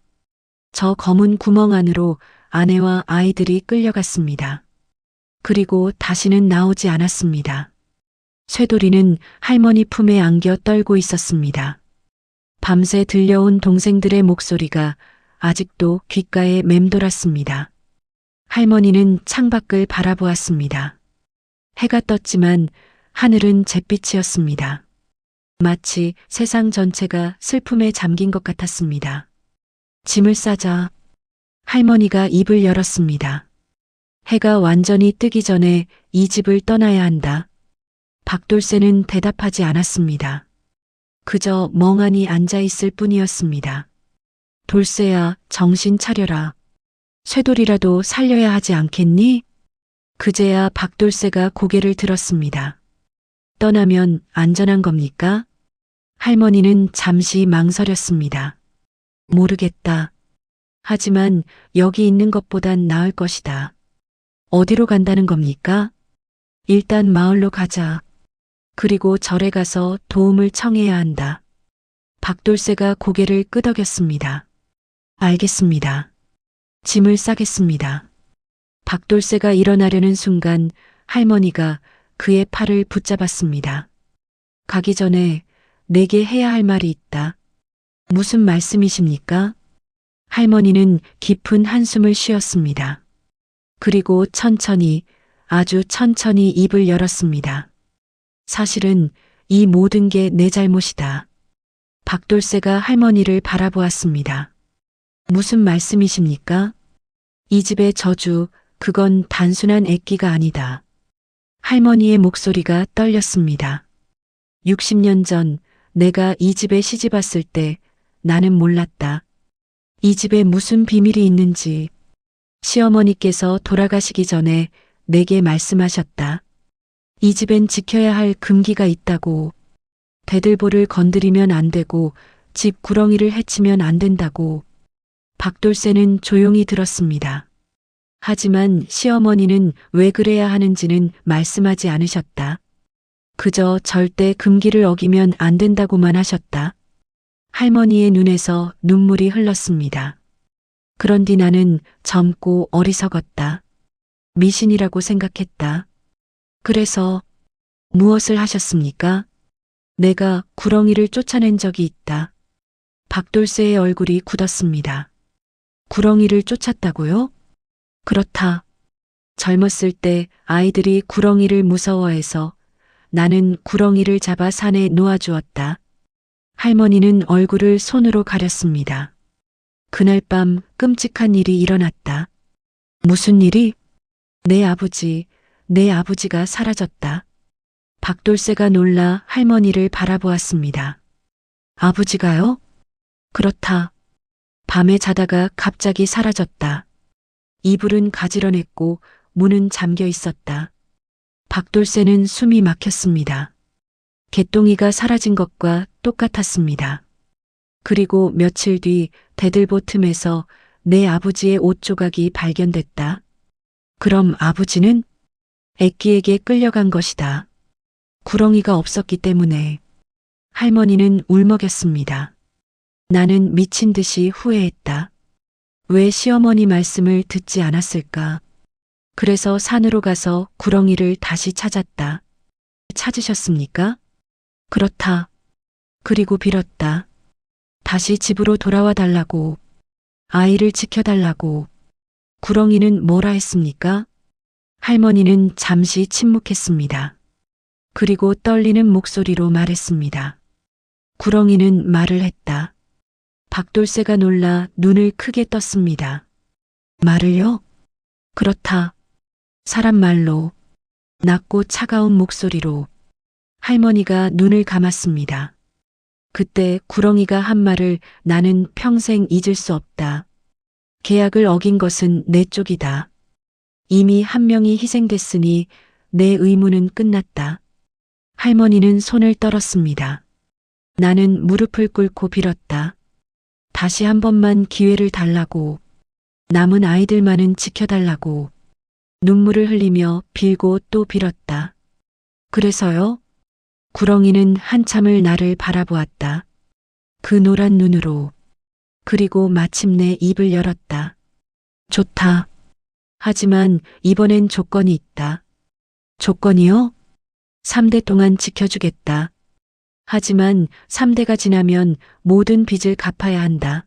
저 검은 구멍 안으로 아내와 아이들이 끌려갔습니다. 그리고 다시는 나오지 않았습니다. 쇠돌이는 할머니 품에 안겨 떨고 있었습니다. 밤새 들려온 동생들의 목소리가 아직도 귓가에 맴돌았습니다. 할머니는 창밖을 바라보았습니다. 해가 떴지만 하늘은 잿빛이었습니다. 마치 세상 전체가 슬픔에 잠긴 것 같았습니다. 짐을 싸자. 할머니가 입을 열었습니다. 해가 완전히 뜨기 전에 이 집을 떠나야 한다. 박돌쇠는 대답하지 않았습니다. 그저 멍하니 앉아있을 뿐이었습니다. 돌쇠야, 정신 차려라. 쇠돌이라도 살려야 하지 않겠니? 그제야 박돌쇠가 고개를 들었습니다. 떠나면 안전한 겁니까? 할머니는 잠시 망설였습니다. 모르겠다. 하지만 여기 있는 것보단 나을 것이다. 어디로 간다는 겁니까? 일단 마을로 가자. 그리고 절에 가서 도움을 청해야 한다. 박돌쇠가 고개를 끄덕였습니다. 알겠습니다. 짐을 싸겠습니다. 박돌쇠가 일어나려는 순간 할머니가 그의 팔을 붙잡았습니다. 가기 전에 내게 해야 할 말이 있다. 무슨 말씀이십니까? 할머니는 깊은 한숨을 쉬었습니다. 그리고 천천히, 아주 천천히 입을 열었습니다. 사실은 이 모든 게 내 잘못이다. 박돌쇠가 할머니를 바라보았습니다. 무슨 말씀이십니까? 이 집의 저주, 그건 단순한 애기가 아니다. 할머니의 목소리가 떨렸습니다. 60년 전 내가 이 집에 시집 왔을 때 나는 몰랐다. 이 집에 무슨 비밀이 있는지 시어머니께서 돌아가시기 전에 내게 말씀하셨다. 이 집엔 지켜야 할 금기가 있다고. 대들보를 건드리면 안 되고 집 구렁이를 해치면 안 된다고. 박돌쇠는 조용히 들었습니다. 하지만 시어머니는 왜 그래야 하는지는 말씀하지 않으셨다. 그저 절대 금기를 어기면 안 된다고만 하셨다. 할머니의 눈에서 눈물이 흘렀습니다. 그런 뒤 나는 젊고 어리석었다. 미신이라고 생각했다. 그래서 무엇을 하셨습니까? 내가 구렁이를 쫓아낸 적이 있다. 박돌쇠의 얼굴이 굳었습니다. 구렁이를 쫓았다고요? 그렇다. 젊었을 때 아이들이 구렁이를 무서워해서 나는 구렁이를 잡아 산에 놓아주었다. 할머니는 얼굴을 손으로 가렸습니다. 그날 밤 끔찍한 일이 일어났다. 무슨 일이? 내 아버지가 사라졌다. 박돌쇠가 놀라 할머니를 바라보았습니다. 아버지가요? 그렇다. 밤에 자다가 갑자기 사라졌다. 이불은 가지런했고 문은 잠겨 있었다. 박돌쇠는 숨이 막혔습니다. 개똥이가 사라진 것과 똑같았습니다. 그리고 며칠 뒤 대들보 틈에서 내 아버지의 옷 조각이 발견됐다. 그럼 아버지는 애끼에게 끌려간 것이다. 구렁이가 없었기 때문에. 할머니는 울먹였습니다. 나는 미친 듯이 후회했다. 왜 시어머니 말씀을 듣지 않았을까? 그래서 산으로 가서 구렁이를 다시 찾았다. 찾으셨습니까? 그렇다. 그리고 빌었다. 다시 집으로 돌아와 달라고. 아이를 지켜달라고. 구렁이는 뭐라 했습니까? 할머니는 잠시 침묵했습니다. 그리고 떨리는 목소리로 말했습니다. 구렁이는 말을 했다. 박돌쇠가 놀라 눈을 크게 떴습니다. 말을요? 그렇다. 사람 말로, 낮고 차가운 목소리로. 할머니가 눈을 감았습니다. 그때 구렁이가 한 말을 나는 평생 잊을 수 없다. 계약을 어긴 것은 내 쪽이다. 이미 한 명이 희생됐으니 내 의무는 끝났다. 할머니는 손을 떨었습니다. 나는 무릎을 꿇고 빌었다. 다시 한 번만 기회를 달라고. 남은 아이들만은 지켜달라고. 눈물을 흘리며 빌고 또 빌었다. 그래서요? 구렁이는 한참을 나를 바라보았다. 그 노란 눈으로. 그리고 마침내 입을 열었다. 좋다. 하지만 이번엔 조건이 있다. 조건이요? 3대 동안 지켜주겠다. 하지만 3대가 지나면 모든 빚을 갚아야 한다.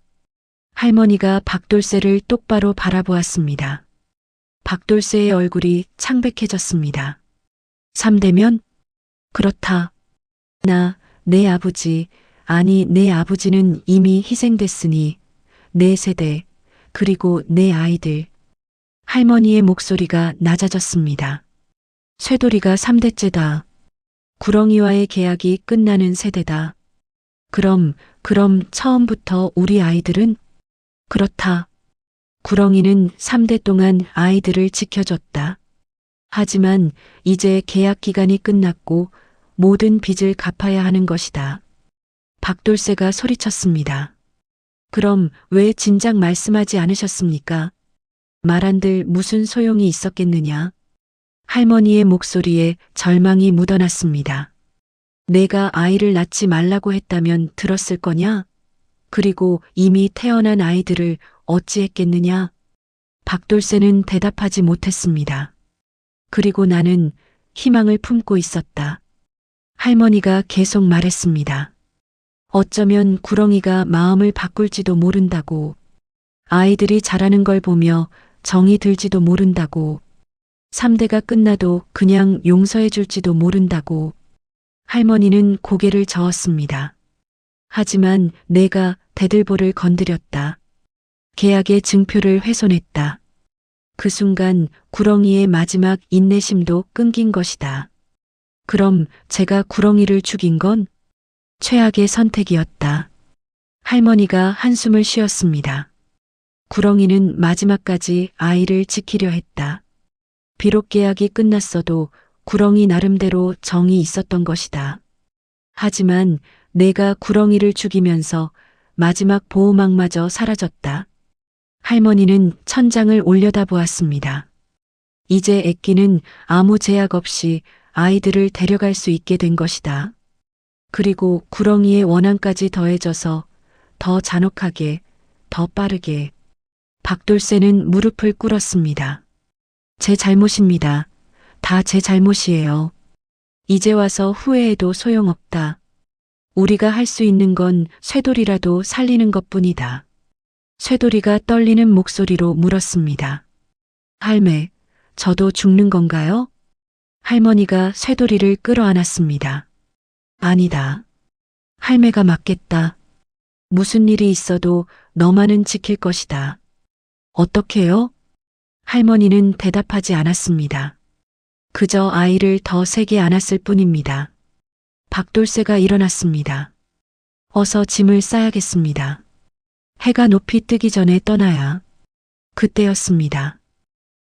할머니가 박돌쇠를 똑바로 바라보았습니다. 박돌쇠의 얼굴이 창백해졌습니다. 3대면? 그렇다. 내 아버지, 아니 내 아버지는 이미 희생됐으니 내 세대, 그리고 내 아이들. 할머니의 목소리가 낮아졌습니다. 쇠돌이가 3대째다. 구렁이와의 계약이 끝나는 세대다. 그럼 처음부터 우리 아이들은? 그렇다. 구렁이는 3대 동안 아이들을 지켜줬다. 하지만 이제 계약 기간이 끝났고 모든 빚을 갚아야 하는 것이다. 박돌쇠가 소리쳤습니다. 그럼 왜 진작 말씀하지 않으셨습니까? 말한들 무슨 소용이 있었겠느냐? 할머니의 목소리에 절망이 묻어났습니다. 내가 아이를 낳지 말라고 했다면 들었을 거냐? 그리고 이미 태어난 아이들을 어찌했겠느냐? 박돌쇠는 대답하지 못했습니다. 그리고 나는 희망을 품고 있었다. 할머니가 계속 말했습니다. 어쩌면 구렁이가 마음을 바꿀지도 모른다고. 아이들이 자라는 걸 보며 정이 들지도 모른다고. 3대가 끝나도 그냥 용서해 줄지도 모른다고. 할머니는 고개를 저었습니다. 하지만 내가 대들보를 건드렸다. 계약의 증표를 훼손했다. 그 순간 구렁이의 마지막 인내심도 끊긴 것이다. 그럼 제가 구렁이를 죽인 건 최악의 선택이었다. 할머니가 한숨을 쉬었습니다. 구렁이는 마지막까지 아이를 지키려 했다. 비록 계약이 끝났어도 구렁이 나름대로 정이 있었던 것이다. 하지만 내가 구렁이를 죽이면서 마지막 보호막마저 사라졌다. 할머니는 천장을 올려다보았습니다. 이제 애끼는 아무 제약 없이 아이들을 데려갈 수 있게 된 것이다. 그리고 구렁이의 원한까지 더해져서 더 잔혹하게, 더 빠르게. 박돌쇠는 무릎을 꿇었습니다. 제 잘못입니다. 다 제 잘못이에요. 이제 와서 후회해도 소용없다. 우리가 할 수 있는 건 쇠돌이라도 살리는 것뿐이다. 쇠돌이가 떨리는 목소리로 물었습니다. 할매, 저도 죽는 건가요? 할머니가 쇠돌이를 끌어안았습니다. 아니다. 할매가 맞겠다. 무슨 일이 있어도 너만은 지킬 것이다. 어떻게요? 할머니는 대답하지 않았습니다. 그저 아이를 더 세게 안았을 뿐입니다. 박돌쇠가 일어났습니다. 어서 짐을 싸야겠습니다. 해가 높이 뜨기 전에 떠나야. 그때였습니다.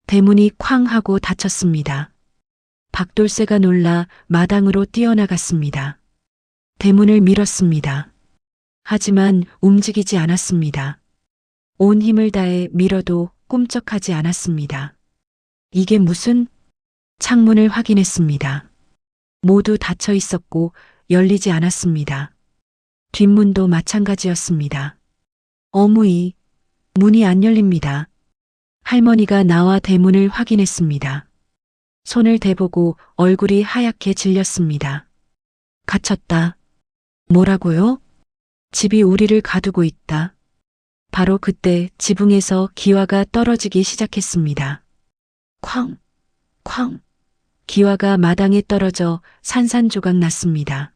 대문이 쾅 하고 닫혔습니다. 박돌쇠가 놀라 마당으로 뛰어나갔습니다. 대문을 밀었습니다. 하지만 움직이지 않았습니다. 온 힘을 다해 밀어도 꿈쩍하지 않았습니다. 이게 무슨? 창문을 확인했습니다. 모두 닫혀 있었고 열리지 않았습니다. 뒷문도 마찬가지였습니다. 어무이, 문이 안 열립니다. 할머니가 나와 대문을 확인했습니다. 손을 대보고 얼굴이 하얗게 질렸습니다. 갇혔다. 뭐라고요? 집이 우리를 가두고 있다. 바로 그때 지붕에서 기와가 떨어지기 시작했습니다. 쾅, 쾅. 기와가 마당에 떨어져 산산조각 났습니다.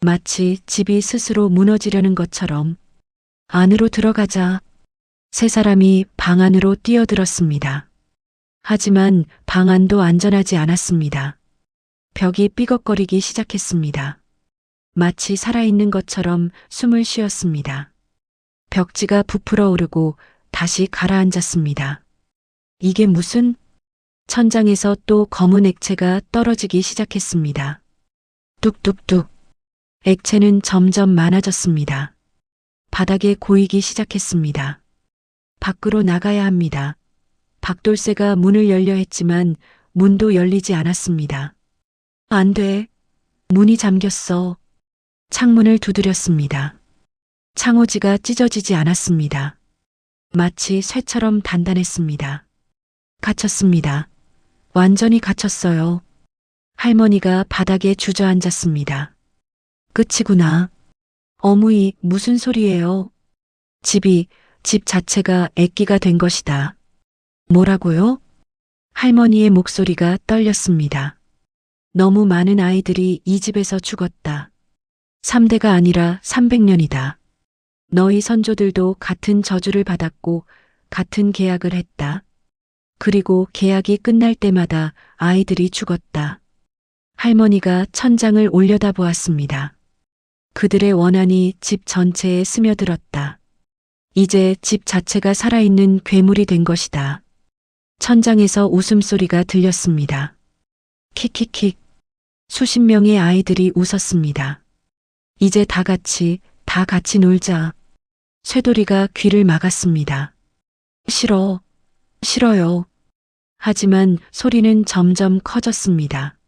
마치 집이 스스로 무너지려는 것처럼. 안으로 들어가자. 세 사람이 방 안으로 뛰어들었습니다. 하지만 방 안도 안전하지 않았습니다. 벽이 삐걱거리기 시작했습니다. 마치 살아있는 것처럼 숨을 쉬었습니다. 벽지가 부풀어 오르고 다시 가라앉았습니다. 이게 무슨? 천장에서 또 검은 액체가 떨어지기 시작했습니다. 뚝뚝뚝. 액체는 점점 많아졌습니다. 바닥에 고이기 시작했습니다. 밖으로 나가야 합니다. 박돌쇠가 문을 열려 했지만 문도 열리지 않았습니다. 안 돼. 문이 잠겼어. 창문을 두드렸습니다. 창호지가 찢어지지 않았습니다. 마치 쇠처럼 단단했습니다. 갇혔습니다. 완전히 갇혔어요. 할머니가 바닥에 주저앉았습니다. 끝이구나. 어무이, 무슨 소리예요? 집 자체가 액기가 된 것이다. 뭐라고요? 할머니의 목소리가 떨렸습니다. 너무 많은 아이들이 이 집에서 죽었다. 3대가 아니라 300년이다. 너희 선조들도 같은 저주를 받았고 같은 계약을 했다. 그리고 계약이 끝날 때마다 아이들이 죽었다. 할머니가 천장을 올려다보았습니다. 그들의 원한이 집 전체에 스며들었다. 이제 집 자체가 살아있는 괴물이 된 것이다. 천장에서 웃음소리가 들렸습니다. 킥킥킥. 수십 명의 아이들이 웃었습니다. 이제 다 같이 놀자. 쇠돌이가 귀를 막았습니다. 싫어. 싫어요. 하지만 소리는 점점 커졌습니다.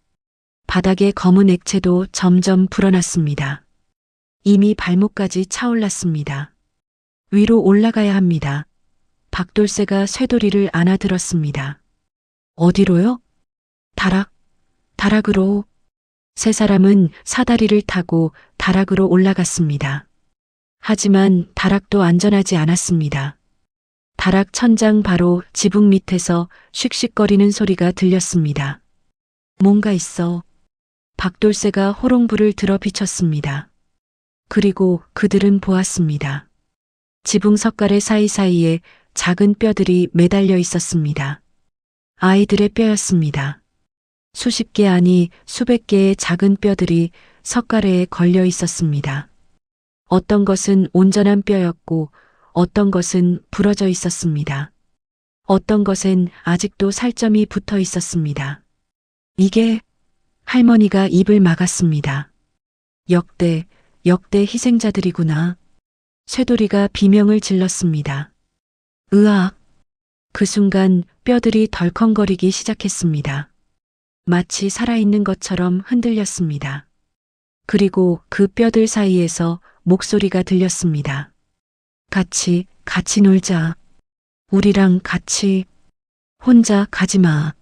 바닥의 검은 액체도 점점 불어났습니다. 이미 발목까지 차올랐습니다. 위로 올라가야 합니다. 박돌쇠가 쇠돌이를 안아들었습니다. 어디로요? 다락, 다락으로. 세 사람은 사다리를 타고 다락으로 올라갔습니다. 하지만 다락도 안전하지 않았습니다. 다락 천장 바로 지붕 밑에서 씩씩거리는 소리가 들렸습니다. 뭔가 있어. 박돌새가 호롱불을 들어 비쳤습니다. 그리고 그들은 보았습니다. 지붕 석가래 사이사이에 작은 뼈들이 매달려 있었습니다. 아이들의 뼈였습니다. 수십 개 아니 수백 개의 작은 뼈들이 석가래에 걸려 있었습니다. 어떤 것은 온전한 뼈였고 어떤 것은 부러져 있었습니다. 어떤 것엔 아직도 살점이 붙어 있었습니다. 이게 할머니가 입을 막았습니다. 역대 희생자들이구나. 쇠돌이가 비명을 질렀습니다. 으악! 그 순간 뼈들이 덜컹거리기 시작했습니다. 마치 살아있는 것처럼 흔들렸습니다. 그리고 그 뼈들 사이에서 목소리가 들렸습니다. 같이 놀자. 우리랑 같이. 혼자 가지 마.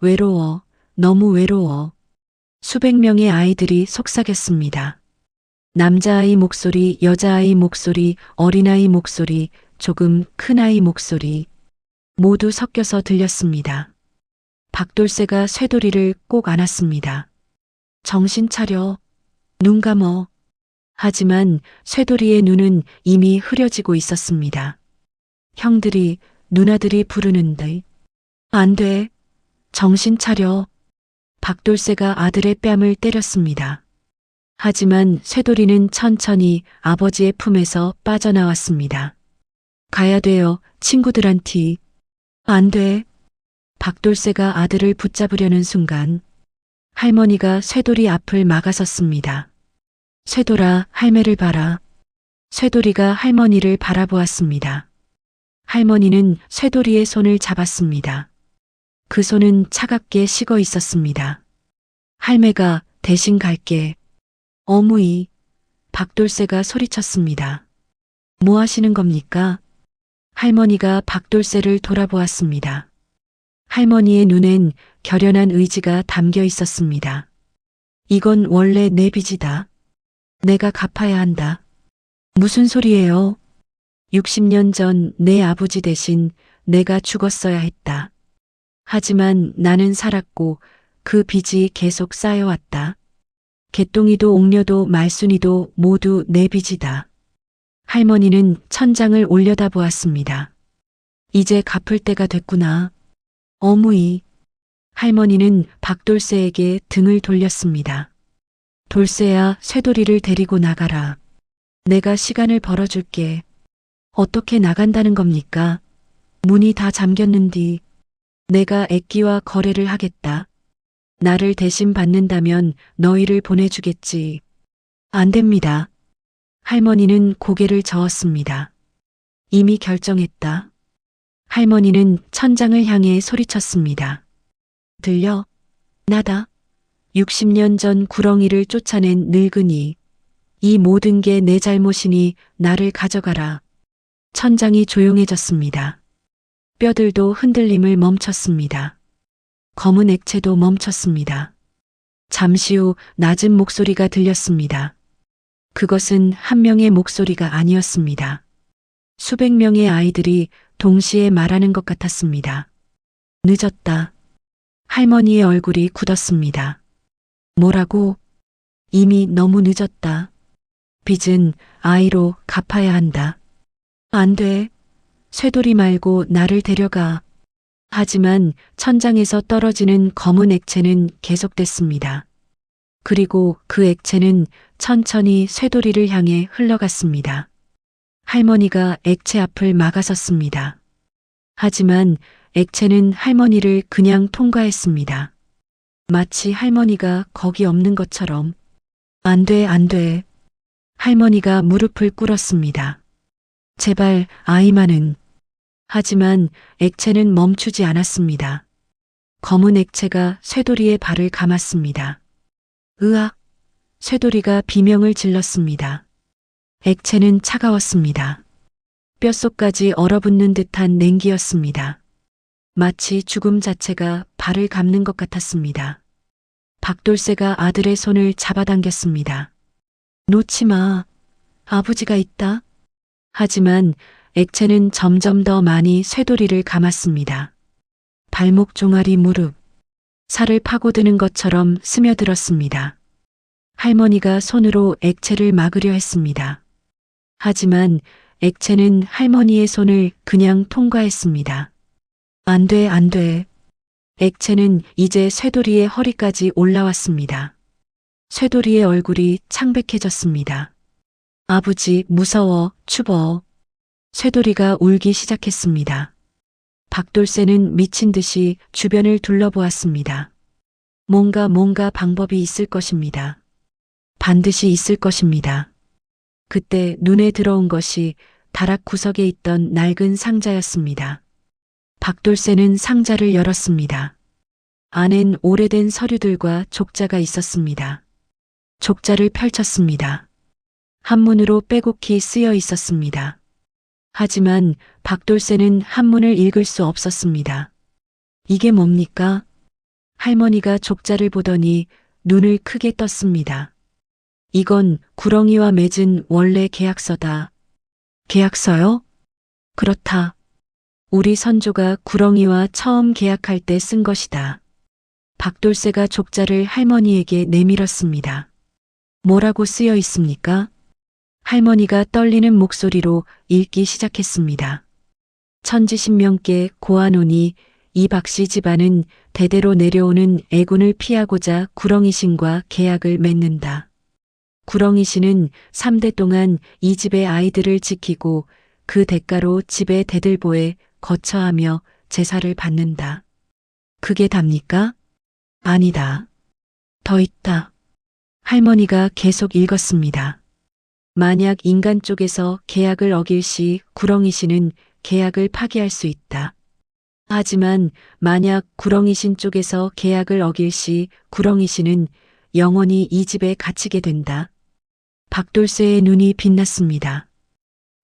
외로워. 너무 외로워. 수백 명의 아이들이 속삭였습니다. 남자아이 목소리, 여자아이 목소리, 어린아이 목소리, 조금 큰아이 목소리. 모두 섞여서 들렸습니다. 박돌새가 쇠돌이를 꼭 안았습니다. 정신 차려. 눈 감어. 하지만 쇠돌이의 눈은 이미 흐려지고 있었습니다. 형들이, 누나들이 부르는데. 안 돼. 정신 차려. 박돌새가 아들의 뺨을 때렸습니다. 하지만 쇠돌이는 천천히 아버지의 품에서 빠져나왔습니다. 가야 돼요, 친구들한테. 안 돼. 박돌새가 아들을 붙잡으려는 순간 할머니가 쇠돌이 앞을 막아섰습니다. 쇠돌아, 할매를 봐라. 쇠돌이가 할머니를 바라보았습니다. 할머니는 쇠돌이의 손을 잡았습니다. 그 손은 차갑게 식어 있었습니다. 할매가 대신 갈게. 어무이. 박돌새가 소리쳤습니다. 뭐 하시는 겁니까? 할머니가 박돌새를 돌아보았습니다. 할머니의 눈엔 결연한 의지가 담겨 있었습니다. 이건 원래 내 빚이다. 내가 갚아야 한다. 무슨 소리예요? 60년 전 내 아버지 대신 내가 죽었어야 했다. 하지만 나는 살았고 그 빚이 계속 쌓여왔다. 개똥이도 옥녀도 말순이도 모두 내 빚이다. 할머니는 천장을 올려다보았습니다. 이제 갚을 때가 됐구나. 어무이. 할머니는 박돌새에게 등을 돌렸습니다. 돌새야, 쇠돌이를 데리고 나가라. 내가 시간을 벌어줄게. 어떻게 나간다는 겁니까? 문이 다 잠겼는디. 내가 액기와 거래를 하겠다. 나를 대신 받는다면 너희를 보내주겠지. 안 됩니다. 할머니는 고개를 저었습니다. 이미 결정했다. 할머니는 천장을 향해 소리쳤습니다. 들려? 나다. 60년 전 구렁이를 쫓아낸 늙은이. 이 모든 게 내 잘못이니 나를 가져가라. 천장이 조용해졌습니다. 뼈들도 흔들림을 멈췄습니다. 검은 액체도 멈췄습니다. 잠시 후 낮은 목소리가 들렸습니다. 그것은 한 명의 목소리가 아니었습니다. 수백 명의 아이들이 동시에 말하는 것 같았습니다. 늦었다. 할머니의 얼굴이 굳었습니다. 뭐라고? 이미 너무 늦었다. 빚은 아이로 갚아야 한다. 안 돼. 쇠돌이 말고 나를 데려가. 하지만 천장에서 떨어지는 검은 액체는 계속됐습니다. 그리고 그 액체는 천천히 쇠돌이를 향해 흘러갔습니다. 할머니가 액체 앞을 막아섰습니다. 하지만 액체는 할머니를 그냥 통과했습니다. 마치 할머니가 거기 없는 것처럼. 안 돼, 안 돼. 할머니가 무릎을 꿇었습니다. 제발 아이만은. 하지만 액체는 멈추지 않았습니다. 검은 액체가 쇠돌이의 발을 감았습니다. 으악! 쇠돌이가 비명을 질렀습니다. 액체는 차가웠습니다. 뼛속까지 얼어붙는 듯한 냉기였습니다. 마치 죽음 자체가 발을 감는 것 같았습니다. 박돌새가 아들의 손을 잡아당겼습니다. 놓지 마. 아버지가 있다. 하지만 액체는 점점 더 많이 쇠도리를 감았습니다. 발목 종아리 무릎, 살을 파고드는 것처럼 스며들었습니다. 할머니가 손으로 액체를 막으려 했습니다. 하지만 액체는 할머니의 손을 그냥 통과했습니다. 안 돼, 안 돼. 액체는 이제 쇠도리의 허리까지 올라왔습니다. 쇠도리의 얼굴이 창백해졌습니다. 아버지, 무서워, 추워. 쇠도리가 울기 시작했습니다. 박돌새는 미친 듯이 주변을 둘러보았습니다. 뭔가 방법이 있을 것입니다. 반드시 있을 것입니다. 그때 눈에 들어온 것이 다락 구석에 있던 낡은 상자였습니다. 박돌새는 상자를 열었습니다. 안엔 오래된 서류들과 족자가 있었습니다. 족자를 펼쳤습니다. 한문으로 빼곡히 쓰여 있었습니다. 하지만 박돌새는 한문을 읽을 수 없었습니다. 이게 뭡니까? 할머니가 족자를 보더니 눈을 크게 떴습니다. 이건 구렁이와 맺은 원래 계약서다. 계약서요? 그렇다. 우리 선조가 구렁이와 처음 계약할 때 쓴 것이다. 박돌새가 족자를 할머니에게 내밀었습니다. 뭐라고 쓰여 있습니까? 할머니가 떨리는 목소리로 읽기 시작했습니다. 천지신명께 고하노니 이 박씨 집안은 대대로 내려오는 애군을 피하고자 구렁이신과 계약을 맺는다. 구렁이신은 3대 동안 이 집의 아이들을 지키고 그 대가로 집의 대들보에 거처하며 제사를 받는다. 그게 답니까? 아니다. 더 있다. 할머니가 계속 읽었습니다. 만약 인간 쪽에서 계약을 어길 시 구렁이신은 계약을 파기할 수 있다. 하지만 만약 구렁이신 쪽에서 계약을 어길 시 구렁이신은 영원히 이 집에 갇히게 된다. 박돌새의 눈이 빛났습니다.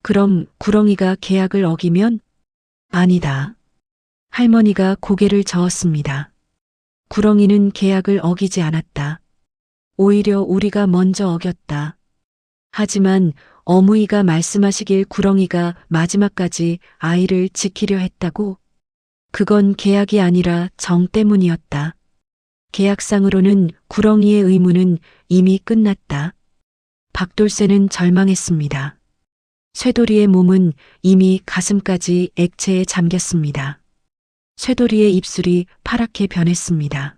그럼 구렁이가 계약을 어기면? 아니다. 할머니가 고개를 저었습니다. 구렁이는 계약을 어기지 않았다. 오히려 우리가 먼저 어겼다. 하지만 어머니가 말씀하시길 구렁이가 마지막까지 아이를 지키려 했다고? 그건 계약이 아니라 정 때문이었다. 계약상으로는 구렁이의 의무는 이미 끝났다. 박돌새는 절망했습니다. 쇠도리의 몸은 이미 가슴까지 액체에 잠겼습니다. 쇠도리의 입술이 파랗게 변했습니다.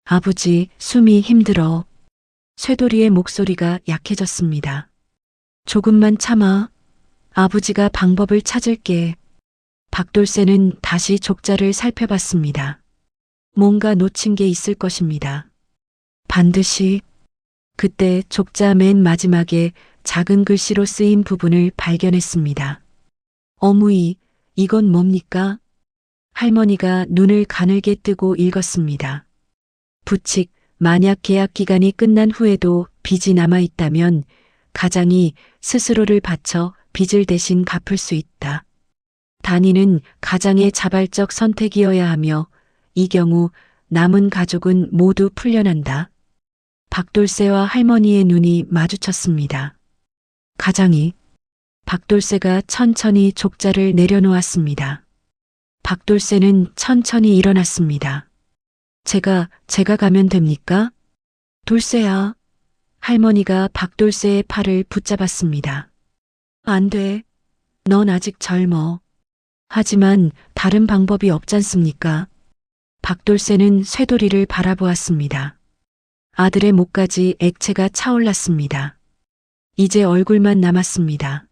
아버지, 숨이 힘들어. 쇠도리의 목소리가 약해졌습니다. 조금만 참아. 아버지가 방법을 찾을게. 박돌새는 다시 족자를 살펴봤습니다. 뭔가 놓친 게 있을 것입니다. 반드시. 그때 족자 맨 마지막에 작은 글씨로 쓰인 부분을 발견했습니다. 어머니, 이건 뭡니까? 할머니가 눈을 가늘게 뜨고 읽었습니다. 부칙, 만약 계약 기간이 끝난 후에도 빚이 남아 있다면 가장이 스스로를 바쳐 빚을 대신 갚을 수 있다. 단위는 가장의 자발적 선택이어야 하며 이 경우 남은 가족은 모두 풀려난다. 박돌새와 할머니의 눈이 마주쳤습니다. 가장이. 박돌새가 천천히 족자를 내려놓았습니다. 박돌새는 천천히 일어났습니다. 제가 가면 됩니까? 돌새야. 할머니가 박돌새의 팔을 붙잡았습니다. 안 돼. 넌 아직 젊어. 하지만 다른 방법이 없잖습니까? 박돌새는 쇠도리를 바라보았습니다. 아들의 목까지 액체가 차올랐습니다. 이제 얼굴만 남았습니다.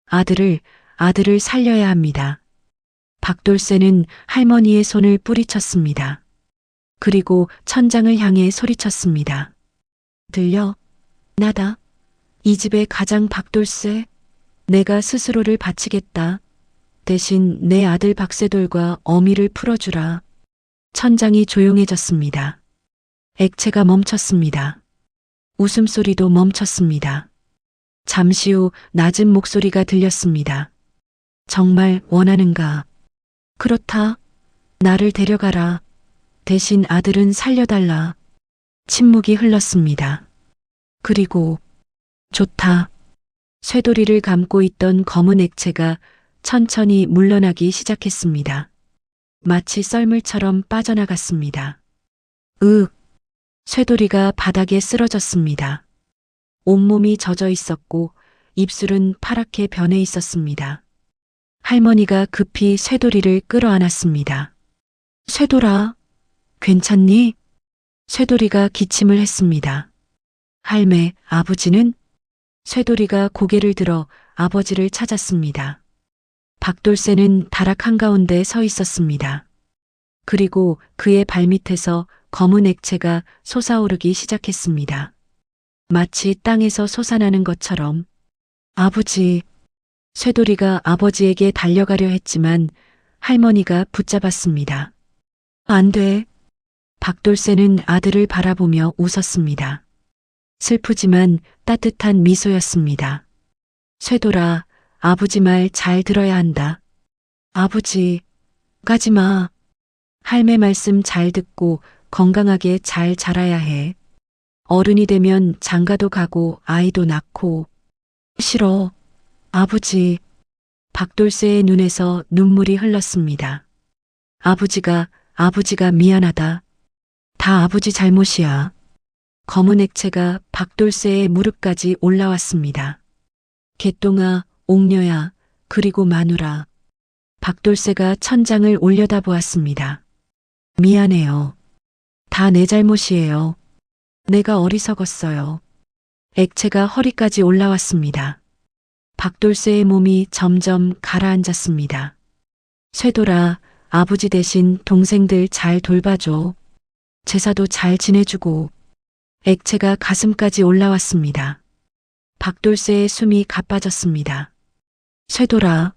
아들을 살려야 합니다. 박돌새는 할머니의 손을 뿌리쳤습니다. 그리고 천장을 향해 소리쳤습니다. 들려? 나다. 이 집의 가장 박돌새. 내가 스스로를 바치겠다. 대신 내 아들 박새돌과 어미를 풀어주라. 천장이 조용해졌습니다. 액체가 멈췄습니다. 웃음소리도 멈췄습니다. 잠시 후 낮은 목소리가 들렸습니다. 정말 원하는가? 그렇다. 나를 데려가라. 대신 아들은 살려달라. 침묵이 흘렀습니다. 그리고 좋다. 쇠도리를 감고 있던 검은 액체가 천천히 물러나기 시작했습니다. 마치 썰물처럼 빠져나갔습니다. 쇠도리가 바닥에 쓰러졌습니다. 온몸이 젖어 있었고 입술은 파랗게 변해 있었습니다. 할머니가 급히 쇠도리를 끌어안았습니다. 쇠돌아, 괜찮니? 쇠도리가 기침을 했습니다. 할매, 아버지는? 쇠도리가 고개를 들어 아버지를 찾았습니다. 박돌쇠는 다락 한가운데 서 있었습니다. 그리고 그의 발밑에서 검은 액체가 솟아오르기 시작했습니다. 마치 땅에서 솟아나는 것처럼. 아버지, 쇠도리가 아버지에게 달려가려 했지만 할머니가 붙잡았습니다. 안 돼. 박돌쇠는 아들을 바라보며 웃었습니다. 슬프지만 따뜻한 미소였습니다. 쇠돌아, 아버지 말 잘 들어야 한다. 아버지, 가지 마. 할매 말씀 잘 듣고 건강하게 잘 자라야 해. 어른이 되면 장가도 가고 아이도 낳고. 싫어. 아버지. 박돌쇠의 눈에서 눈물이 흘렀습니다. 아버지가 미안하다. 다 아버지 잘못이야. 검은 액체가 박돌쇠의 무릎까지 올라왔습니다. 개똥아, 옥녀야, 그리고 마누라. 박돌쇠가 천장을 올려다보았습니다. 미안해요. 다 내 잘못이에요. 내가 어리석었어요. 액체가 허리까지 올라왔습니다. 박돌쇠의 몸이 점점 가라앉았습니다. 쇠돌아, 아버지 대신 동생들 잘 돌봐줘. 제사도 잘 지내주고. 액체가 가슴까지 올라왔습니다. 박돌쇠의 숨이 가빠졌습니다. 쇠돌아.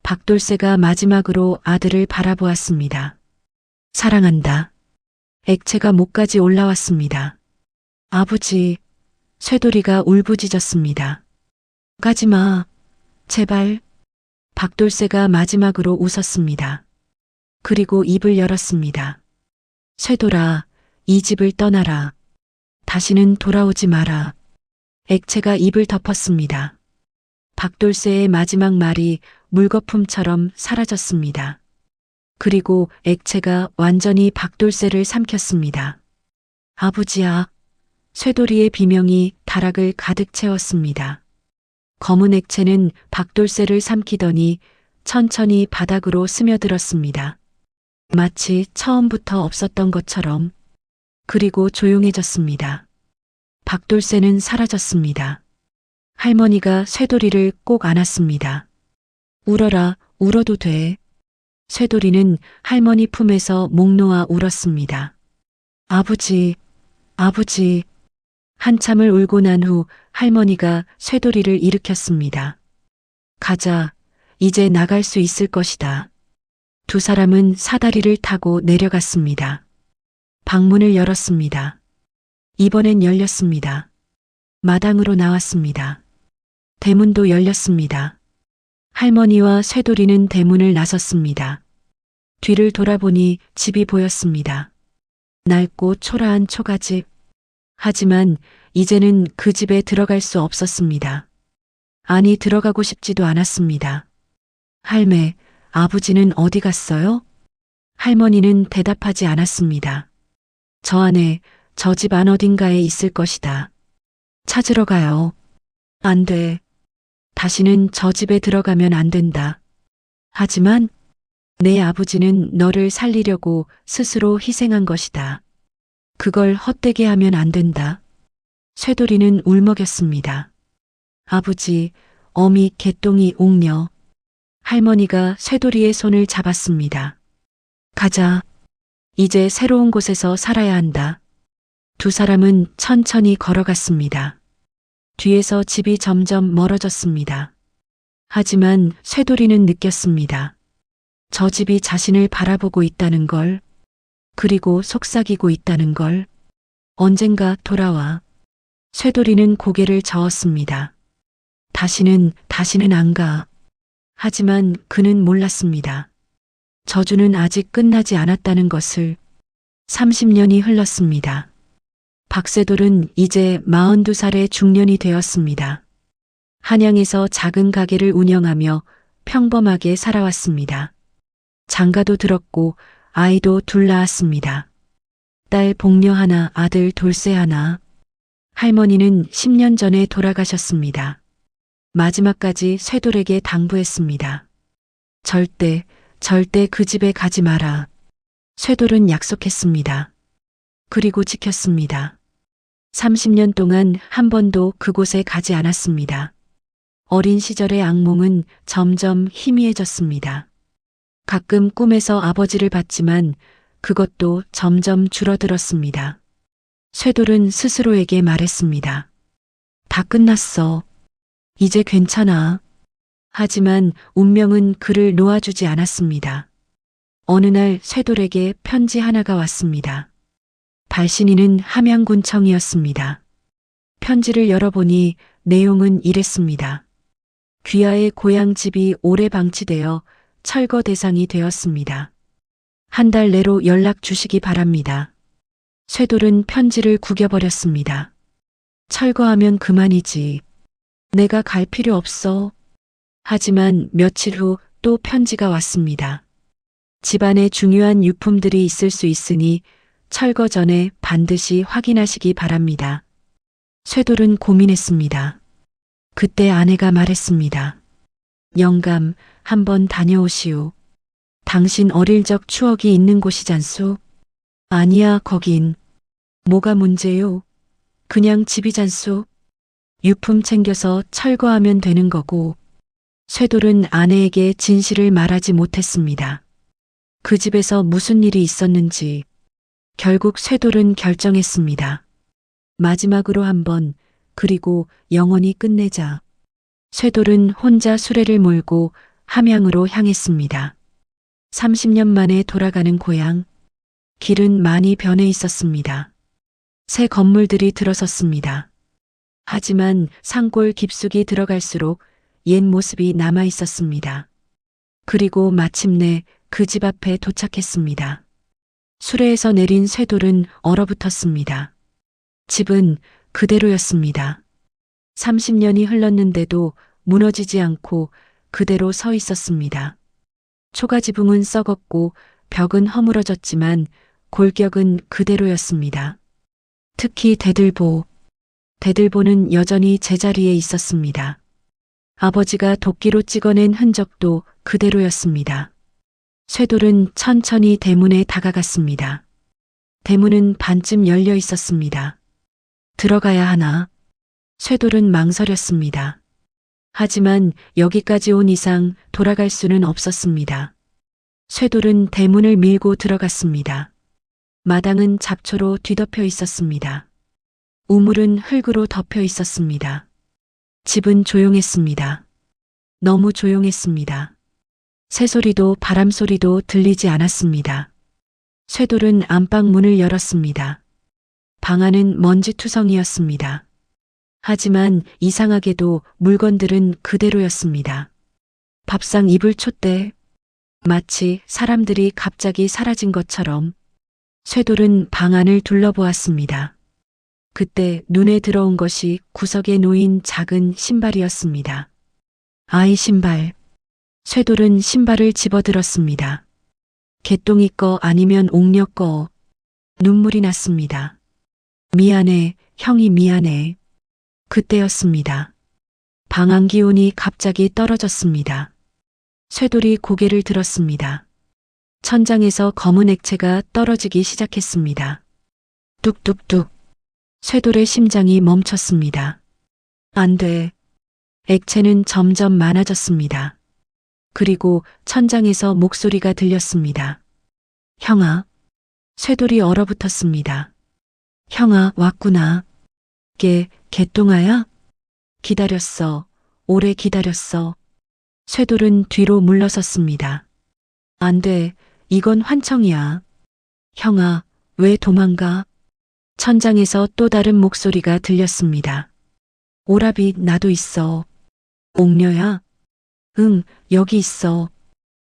박돌쇠가 마지막으로 아들을 바라보았습니다. 사랑한다. 액체가 목까지 올라왔습니다. 아버지. 쇠도리가 울부짖었습니다. 가지마. 제발. 박돌쇠가 마지막으로 웃었습니다. 그리고 입을 열었습니다. 쇠돌아, 이 집을 떠나라. 다시는 돌아오지 마라. 액체가 입을 덮었습니다. 박돌쇠의 마지막 말이 물거품처럼 사라졌습니다. 그리고 액체가 완전히 박돌쇠를 삼켰습니다. 아버지야. 쇠도리의 비명이 다락을 가득 채웠습니다. 검은 액체는 박돌쇠를 삼키더니 천천히 바닥으로 스며들었습니다. 마치 처음부터 없었던 것처럼. 그리고 조용해졌습니다. 박돌쇠는 사라졌습니다. 할머니가 쇠도리를 꼭 안았습니다. 울어라, 울어도 돼. 쇠도리는 할머니 품에서 목 놓아 울었습니다. 아버지, 아버지. 한참을 울고 난 후 할머니가 쇠도리를 일으켰습니다. 가자, 이제 나갈 수 있을 것이다. 두 사람은 사다리를 타고 내려갔습니다. 방문을 열었습니다. 이번엔 열렸습니다. 마당으로 나왔습니다. 대문도 열렸습니다. 할머니와 쇠도리는 대문을 나섰습니다. 뒤를 돌아보니 집이 보였습니다. 낡고 초라한 초가집. 하지만 이제는 그 집에 들어갈 수 없었습니다. 아니, 들어가고 싶지도 않았습니다. 할매, 아버지는 어디 갔어요? 할머니는 대답하지 않았습니다. 저 안에, 저 집 안 어딘가에 있을 것이다. 찾으러 가요. 안 돼. 다시는 저 집에 들어가면 안 된다. 하지만 내 아버지는 너를 살리려고 스스로 희생한 것이다. 그걸 헛되게 하면 안 된다. 쇠도리는 울먹였습니다. 아버지, 어미, 개똥이, 옥녀. 할머니가 쇠도리의 손을 잡았습니다. 가자. 이제 새로운 곳에서 살아야 한다. 두 사람은 천천히 걸어갔습니다. 뒤에서 집이 점점 멀어졌습니다. 하지만 쇠도리는 느꼈습니다. 저 집이 자신을 바라보고 있다는 걸, 그리고 속삭이고 있다는 걸. 언젠가 돌아와. 쇠도리는 고개를 저었습니다. 다시는 안 가. 하지만 그는 몰랐습니다. 저주는 아직 끝나지 않았다는 것을. 30년이 흘렀습니다. 박세돌은 이제 42살의 중년이 되었습니다. 한양에서 작은 가게를 운영하며 평범하게 살아왔습니다. 장가도 들었고 아이도 둘 낳았습니다. 딸 복녀 하나, 아들 돌쇠 하나. 할머니는 10년 전에 돌아가셨습니다. 마지막까지 쇠돌에게 당부했습니다. 절대 그 집에 가지 마라. 쇠돌은 약속했습니다. 그리고 지켰습니다. 30년 동안 한 번도 그곳에 가지 않았습니다. 어린 시절의 악몽은 점점 희미해졌습니다. 가끔 꿈에서 아버지를 봤지만 그것도 점점 줄어들었습니다. 쇠돌은 스스로에게 말했습니다. 다 끝났어. 이제 괜찮아. 하지만 운명은 그를 놓아주지 않았습니다. 어느 날 쇠돌에게 편지 하나가 왔습니다. 발신인은 함양군청이었습니다. 편지를 열어보니 내용은 이랬습니다. 귀하의 고향집이 오래 방치되어 철거 대상이 되었습니다. 한 달 내로 연락 주시기 바랍니다. 쇠돌은 편지를 구겨버렸습니다. 철거하면 그만이지. 내가 갈 필요 없어. 하지만 며칠 후 또 편지가 왔습니다. 집안에 중요한 유품들이 있을 수 있으니 철거 전에 반드시 확인하시기 바랍니다. 쇠돌은 고민했습니다. 그때 아내가 말했습니다. 영감, 한번 다녀오시오. 당신 어릴 적 추억이 있는 곳이잖소. 아니야, 거긴. 뭐가 문제요? 그냥 집이잖소. 유품 챙겨서 철거하면 되는 거고. 쇠돌은 아내에게 진실을 말하지 못했습니다. 그 집에서 무슨 일이 있었는지 결국 쇠돌은 결정했습니다. 마지막으로 한번, 그리고 영원히 끝내자. 쇠돌은 혼자 수레를 몰고 함양으로 향했습니다. 30년 만에 돌아가는 고향. 길은 많이 변해 있었습니다. 새 건물들이 들어섰습니다. 하지만 산골 깊숙이 들어갈수록 옛 모습이 남아 있었습니다. 그리고 마침내 그 집 앞에 도착했습니다. 수레에서 내린 쇠돌은 얼어붙었습니다. 집은 그대로였습니다. 30년이 흘렀는데도 무너지지 않고 그대로 서 있었습니다. 초가지붕은 썩었고 벽은 허물어졌지만 골격은 그대로였습니다. 특히 대들보는 여전히 제자리에 있었습니다. 아버지가 도끼로 찍어낸 흔적도 그대로였습니다. 쇠돌은 천천히 대문에 다가갔습니다. 대문은 반쯤 열려 있었습니다. 들어가야 하나? 쇠돌은 망설였습니다. 하지만 여기까지 온 이상 돌아갈 수는 없었습니다. 쇠돌은 대문을 밀고 들어갔습니다. 마당은 잡초로 뒤덮여 있었습니다. 우물은 흙으로 덮여 있었습니다. 집은 조용했습니다. 너무 조용했습니다. 새소리도 바람소리도 들리지 않았습니다. 쇠돌은 안방 문을 열었습니다. 방 안은 먼지투성이었습니다. 하지만 이상하게도 물건들은 그대로였습니다. 밥상 이불 촛대, 마치 사람들이 갑자기 사라진 것처럼. 쇠돌은 방 안을 둘러보았습니다. 그때 눈에 들어온 것이 구석에 놓인 작은 신발이었습니다. 아이 신발. 쇠돌은 신발을 집어들었습니다. 개똥이 거 아니면 옥녀 거. 눈물이 났습니다. 미안해, 형이 미안해. 그때였습니다. 방 안 기온이 갑자기 떨어졌습니다. 쇠돌이 고개를 들었습니다. 천장에서 검은 액체가 떨어지기 시작했습니다. 뚝뚝뚝. 쇠돌의 심장이 멈췄습니다. 안 돼. 액체는 점점 많아졌습니다. 그리고 천장에서 목소리가 들렸습니다. 형아. 쇠돌이 얼어붙었습니다. 형아, 왔구나. 개똥아야? 기다렸어. 오래 기다렸어. 쇠돌은 뒤로 물러섰습니다. 안 돼. 이건 환청이야. 형아, 왜 도망가? 천장에서 또 다른 목소리가 들렸습니다. 오라비, 나도 있어. 옥녀야? 응, 여기 있어.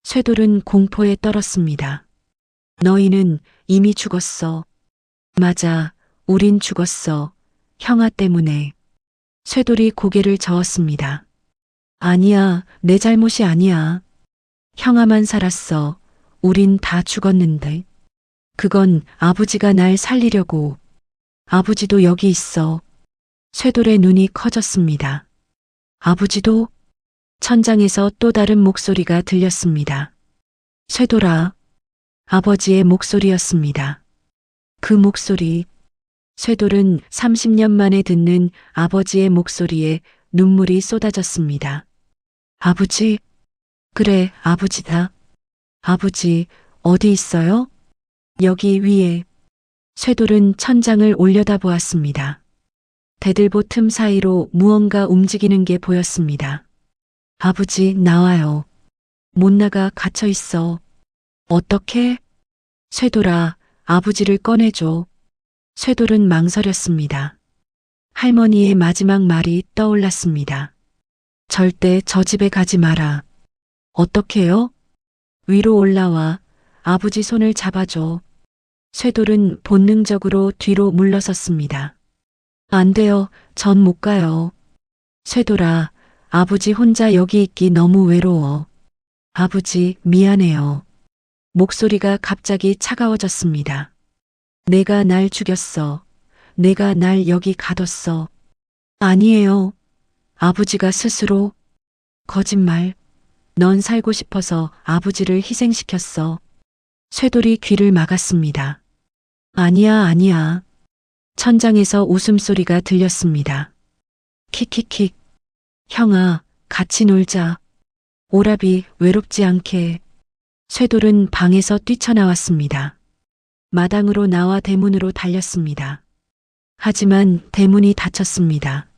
쇠돌은 공포에 떨었습니다. 너희는 이미 죽었어. 맞아, 우린 죽었어. 형아 때문에. 쇠돌이 고개를 저었습니다. 아니야, 내 잘못이 아니야. 형아만 살았어. 우린 다 죽었는데. 그건 아버지가 날 살리려고. 아버지도 여기 있어. 쇠돌의 눈이 커졌습니다. 아버지도? 천장에서 또 다른 목소리가 들렸습니다. 쇠돌아. 아버지의 목소리였습니다. 그 목소리. 쇠돌은 30년 만에 듣는 아버지의 목소리에 눈물이 쏟아졌습니다. 아버지? 그래, 아버지다. 아버지, 어디 있어요? 여기 위에. 쇠돌은 천장을 올려다보았습니다. 대들보 틈 사이로 무언가 움직이는 게 보였습니다. 아버지, 나와요. 못 나가 갇혀 있어. 어떻게? 쇠돌아, 아버지를 꺼내줘. 쇠돌은 망설였습니다. 할머니의 마지막 말이 떠올랐습니다. 절대 저 집에 가지 마라. 어떻게요? 위로 올라와. 아버지 손을 잡아줘. 쇠돌은 본능적으로 뒤로 물러섰습니다. 안 돼요. 전 못 가요. 쇠돌아, 아버지 혼자 여기 있기 너무 외로워. 아버지, 미안해요. 목소리가 갑자기 차가워졌습니다. 내가 날 죽였어. 내가 날 여기 가뒀어. 아니에요. 아버지가 스스로. 거짓말. 넌 살고 싶어서 아버지를 희생시켰어. 쇠돌이 귀를 막았습니다. 아니야, 아니야. 천장에서 웃음소리가 들렸습니다. 킥킥킥. 형아, 같이 놀자. 오라비, 외롭지 않게. 쇠돌은 방에서 뛰쳐나왔습니다. 마당으로 나와 대문으로 달렸습니다. 하지만 대문이 닫혔습니다.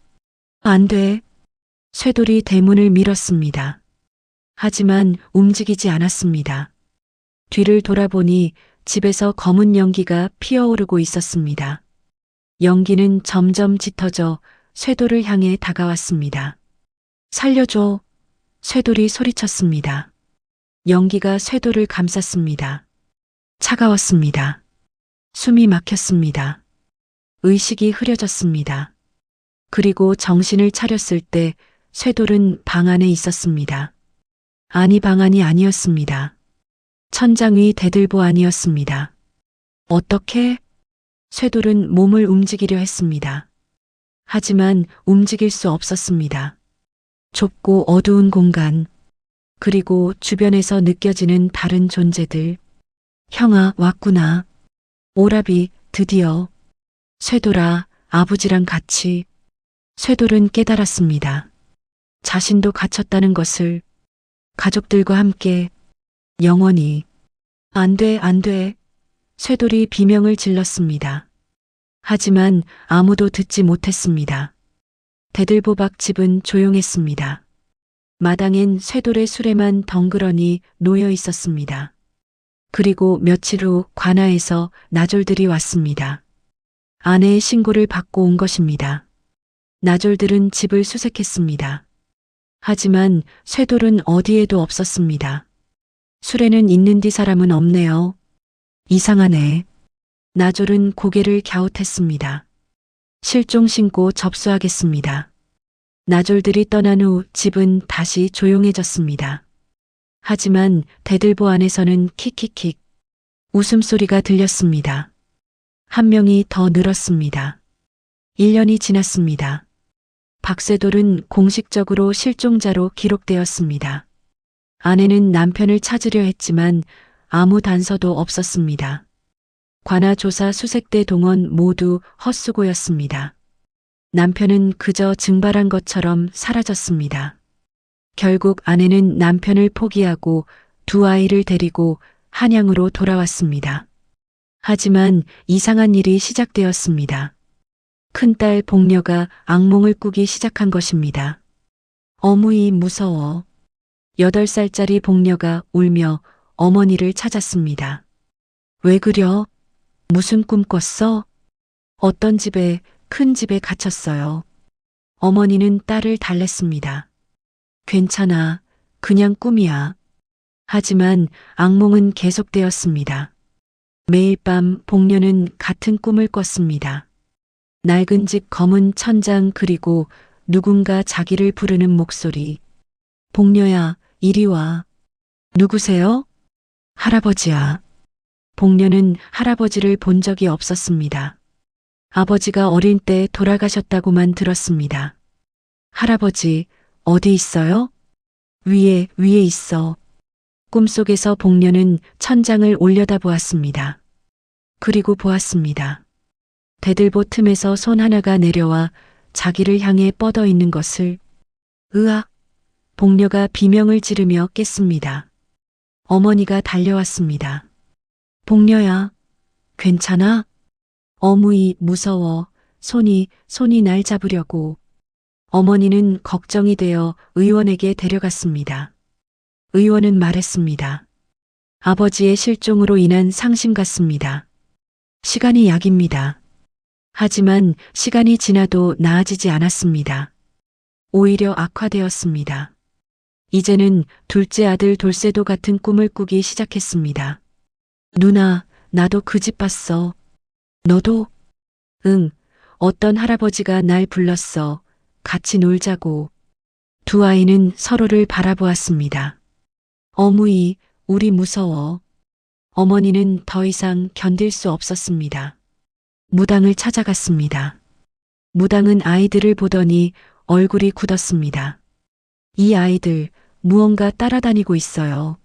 안 돼. 쇠돌이 대문을 밀었습니다. 하지만 움직이지 않았습니다. 뒤를 돌아보니 집에서 검은 연기가 피어오르고 있었습니다. 연기는 점점 짙어져 쇠돌을 향해 다가왔습니다. 살려줘. 쇠돌이 소리쳤습니다. 연기가 쇠돌을 감쌌습니다. 차가웠습니다. 숨이 막혔습니다. 의식이 흐려졌습니다. 그리고 정신을 차렸을 때 쇠돌은 방 안에 있었습니다. 아니, 방 안이 아니었습니다. 천장 위 대들보 안이었습니다. 어떻게? 쇠돌은 몸을 움직이려 했습니다. 하지만 움직일 수 없었습니다. 좁고 어두운 공간, 그리고 주변에서 느껴지는 다른 존재들. 형아, 왔구나. 오라비, 드디어. 쇠돌아, 아버지랑 같이. 쇠돌은 깨달았습니다. 자신도 갇혔다는 것을. 가족들과 함께. 영원히. 안 돼, 안 돼. 쇠돌이 비명을 질렀습니다. 하지만 아무도 듣지 못했습니다. 대들보 밖 집은 조용했습니다. 마당엔 쇠돌의 수레만 덩그러니 놓여 있었습니다. 그리고 며칠 후 관아에서 나졸들이 왔습니다. 아내의 신고를 받고 온 것입니다. 나졸들은 집을 수색했습니다. 하지만 쇠돌은 어디에도 없었습니다. 수레는 있는디 사람은 없네요. 이상하네. 나졸은 고개를 갸웃했습니다. 실종 신고 접수하겠습니다. 나졸들이 떠난 후 집은 다시 조용해졌습니다. 하지만 대들보 안에서는 킥킥킥 웃음소리가 들렸습니다. 한 명이 더 늘었습니다. 1년이 지났습니다. 박쇠돌은 공식적으로 실종자로 기록되었습니다. 아내는 남편을 찾으려 했지만 아무 단서도 없었습니다. 관아 조사 수색대 동원 모두 헛수고였습니다. 남편은 그저 증발한 것처럼 사라졌습니다. 결국 아내는 남편을 포기하고 두 아이를 데리고 한양으로 돌아왔습니다. 하지만 이상한 일이 시작되었습니다. 큰딸 복녀가 악몽을 꾸기 시작한 것입니다. 어무이 무서워. 8살짜리 복녀가 울며 어머니를 찾았습니다. 왜 그려? 무슨 꿈 꿨어? 어떤 집에, 큰 집에 갇혔어요. 어머니는 딸을 달랬습니다. 괜찮아. 그냥 꿈이야. 하지만 악몽은 계속되었습니다. 매일 밤 복녀는 같은 꿈을 꿨습니다. 낡은 집 검은 천장 그리고 누군가 자기를 부르는 목소리. 복녀야, 이리 와. 누구세요? 할아버지야. 복녀는 할아버지를 본 적이 없었습니다. 아버지가 어린 때 돌아가셨다고만 들었습니다. 할아버지, 어디 있어요? 위에 있어. 꿈속에서 복녀는 천장을 올려다보았습니다. 그리고 보았습니다. 대들보 틈에서 손 하나가 내려와 자기를 향해 뻗어 있는 것을. 으악! 복녀가 비명을 지르며 깼습니다. 어머니가 달려왔습니다. 복녀야, 괜찮아? 어무이 무서워. 손이 날 잡으려고. 어머니는 걱정이 되어 의원에게 데려갔습니다. 의원은 말했습니다. 아버지의 실종으로 인한 상심 같습니다. 시간이 약입니다. 하지만 시간이 지나도 나아지지 않았습니다. 오히려 악화되었습니다. 이제는 둘째 아들 돌쇠도 같은 꿈을 꾸기 시작했습니다. 누나, 나도 그 집 봤어. 너도? 응, 어떤 할아버지가 날 불렀어. 같이 놀자고. 두 아이는 서로를 바라보았습니다. 어무이, 우리 무서워. 어머니는 더 이상 견딜 수 없었습니다. 무당을 찾아갔습니다. 무당은 아이들을 보더니 얼굴이 굳었습니다. 이 아이들 무언가 따라다니고 있어요.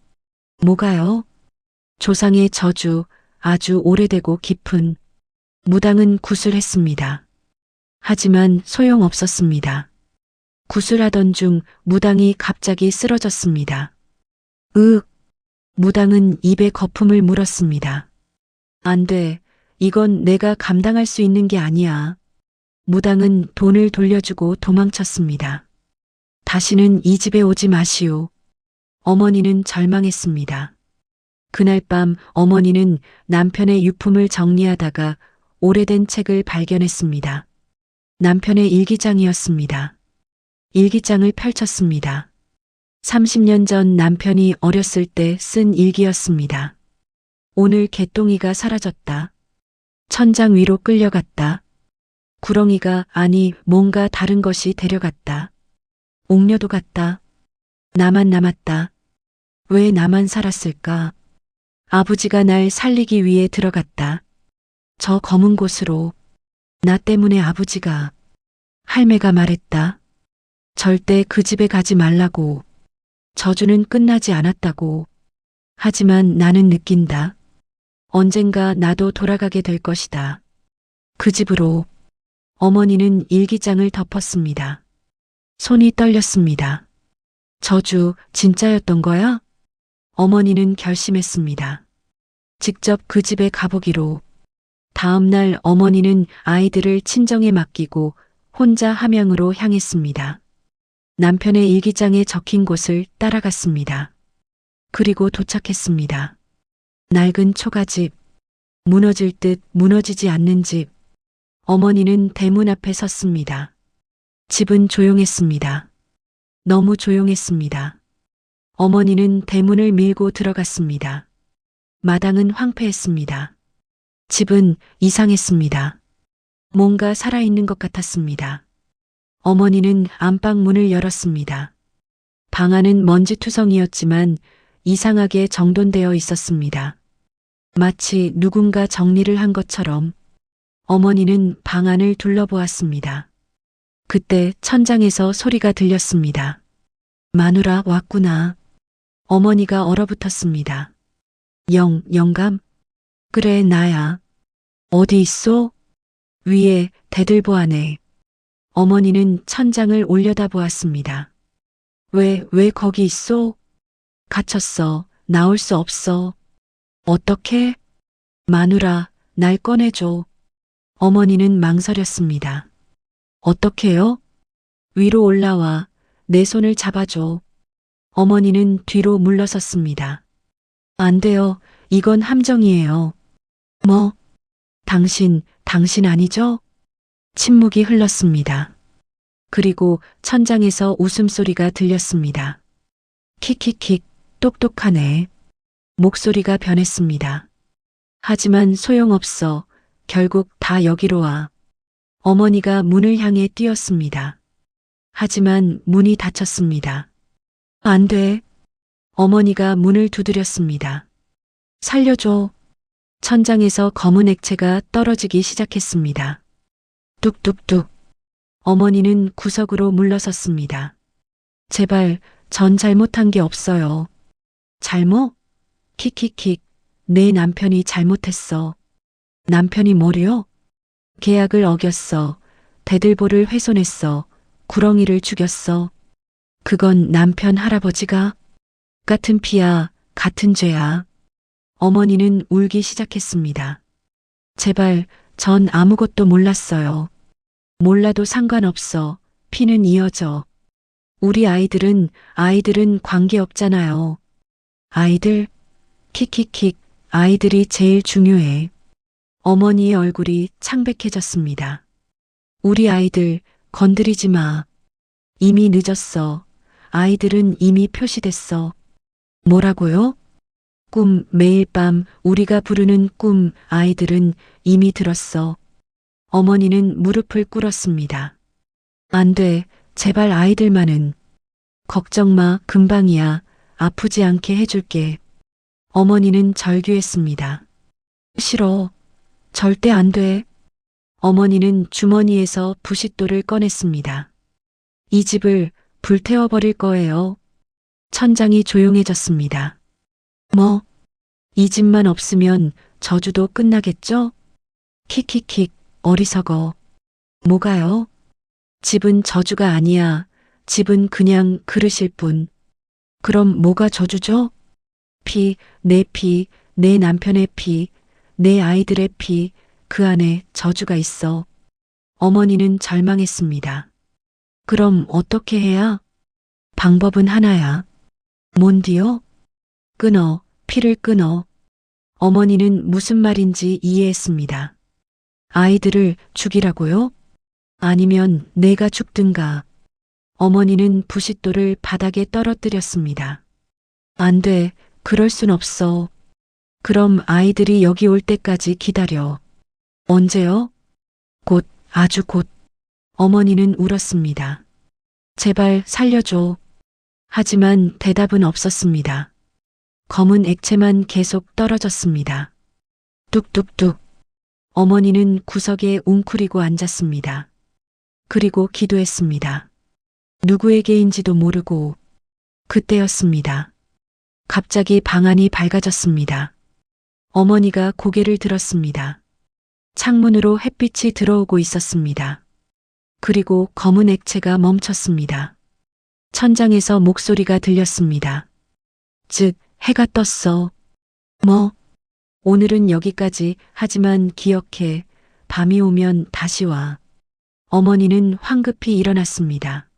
뭐가요? 조상의 저주, 아주 오래되고 깊은. 무당은 구슬했습니다. 하지만 소용없었습니다. 구슬하던 중 무당이 갑자기 쓰러졌습니다. 으윽! 무당은 입에 거품을 물었습니다. 안 돼. 이건 내가 감당할 수 있는 게 아니야. 무당은 돈을 돌려주고 도망쳤습니다. 다시는 이 집에 오지 마시오. 어머니는 절망했습니다. 그날 밤 어머니는 남편의 유품을 정리하다가 오래된 책을 발견했습니다. 남편의 일기장이었습니다. 일기장을 펼쳤습니다. 30년 전 남편이 어렸을 때 쓴 일기였습니다. 오늘 개똥이가 사라졌다. 천장 위로 끌려갔다. 구렁이가 아니 뭔가 다른 것이 데려갔다. 옥녀도 갔다. 나만 남았다. 왜 나만 살았을까? 아버지가 날 살리기 위해 들어갔다. 저 검은 곳으로. 나 때문에 아버지가. 할매가 말했다. 절대 그 집에 가지 말라고. 저주는 끝나지 않았다고. 하지만 나는 느낀다. 언젠가 나도 돌아가게 될 것이다. 그 집으로. 어머니는 일기장을 덮었습니다. 손이 떨렸습니다. 저주 진짜였던 거야? 어머니는 결심했습니다. 직접 그 집에 가보기로. 다음 날 어머니는 아이들을 친정에 맡기고 혼자 함양으로 향했습니다. 남편의 일기장에 적힌 곳을 따라갔습니다. 그리고 도착했습니다. 낡은 초가집, 무너질 듯 무너지지 않는 집. 어머니는 대문 앞에 섰습니다. 집은 조용했습니다. 너무 조용했습니다. 어머니는 대문을 밀고 들어갔습니다. 마당은 황폐했습니다. 집은 이상했습니다. 뭔가 살아있는 것 같았습니다. 어머니는 안방 문을 열었습니다. 방 안은 먼지투성이었지만 이상하게 정돈되어 있었습니다. 마치 누군가 정리를 한 것처럼. 어머니는 방 안을 둘러보았습니다. 그때 천장에서 소리가 들렸습니다. 마누라 왔구나. 어머니가 얼어붙었습니다. 영감? 그래, 나야. 어디 있어? 위에 대들보 안에. 어머니는 천장을 올려다보았습니다. 왜 거기 있어? 갇혔어. 나올 수 없어. 어떻게? 마누라, 날 꺼내줘. 어머니는 망설였습니다. 어떻게요? 위로 올라와. 내 손을 잡아줘. 어머니는 뒤로 물러섰습니다. 안 돼요. 이건 함정이에요. 뭐? 당신 아니죠? 침묵이 흘렀습니다. 그리고 천장에서 웃음소리가 들렸습니다. 킥킥킥, 똑똑하네. 목소리가 변했습니다. 하지만 소용없어. 결국 다 여기로 와. 어머니가 문을 향해 뛰었습니다. 하지만 문이 닫혔습니다. 안 돼. 어머니가 문을 두드렸습니다. 살려줘. 천장에서 검은 액체가 떨어지기 시작했습니다. 뚝뚝뚝. 어머니는 구석으로 물러섰습니다. 제발, 전 잘못한 게 없어요. 잘못? 킥킥킥. 내 남편이 잘못했어. 남편이 뭐래요? 계약을 어겼어. 대들보를 훼손했어. 구렁이를 죽였어. 그건 남편 할아버지가 같은 피야, 같은 죄야. 어머니는 울기 시작했습니다. 제발, 전 아무것도 몰랐어요. 몰라도 상관없어. 피는 이어져. 우리 아이들은 관계없잖아요. 아이들? 킥킥킥. 아이들이 제일 중요해. 어머니의 얼굴이 창백해졌습니다. 우리 아이들 건드리지 마. 이미 늦었어. 아이들은 이미 표시됐어. 뭐라고요? 꿈, 매일 밤 우리가 부르는 꿈, 아이들은 이미 들었어. 어머니는 무릎을 꿇었습니다. 안 돼. 제발 아이들만은. 걱정 마. 금방이야. 아프지 않게 해줄게. 어머니는 절규했습니다. 싫어. 절대 안 돼. 어머니는 주머니에서 부싯돌을 꺼냈습니다. 이 집을 불태워버릴 거예요. 천장이 조용해졌습니다. 뭐? 이 집만 없으면 저주도 끝나겠죠? 킥킥킥. 어리석어. 뭐가요? 집은 저주가 아니야. 집은 그냥 그릇일 뿐. 그럼 뭐가 저주죠? 피, 내 남편의 피, 내 아이들의 피, 그 안에 저주가 있어. 어머니는 절망했습니다. 그럼 어떻게 해야? 방법은 하나야. 뭔디요? 끊어, 피를 끊어. 어머니는 무슨 말인지 이해했습니다. 아이들을 죽이라고요? 아니면 내가 죽든가. 어머니는 부싯돌을 바닥에 떨어뜨렸습니다. 안 돼, 그럴 순 없어. 그럼 아이들이 여기 올 때까지 기다려. 언제요? 곧, 아주 곧. 어머니는 울었습니다. 제발 살려줘. 하지만 대답은 없었습니다. 검은 액체만 계속 떨어졌습니다. 뚝뚝뚝. 어머니는 구석에 웅크리고 앉았습니다. 그리고 기도했습니다. 누구에게인지도 모르고 그때였습니다. 갑자기 방 안이 밝아졌습니다. 어머니가 고개를 들었습니다. 창문으로 햇빛이 들어오고 있었습니다. 그리고 검은 액체가 멈췄습니다. 천장에서 목소리가 들렸습니다. 즉, 해가 떴어. 뭐? 오늘은 여기까지. 하지만 기억해. 밤이 오면 다시 와. 어머니는 황급히 일어났습니다.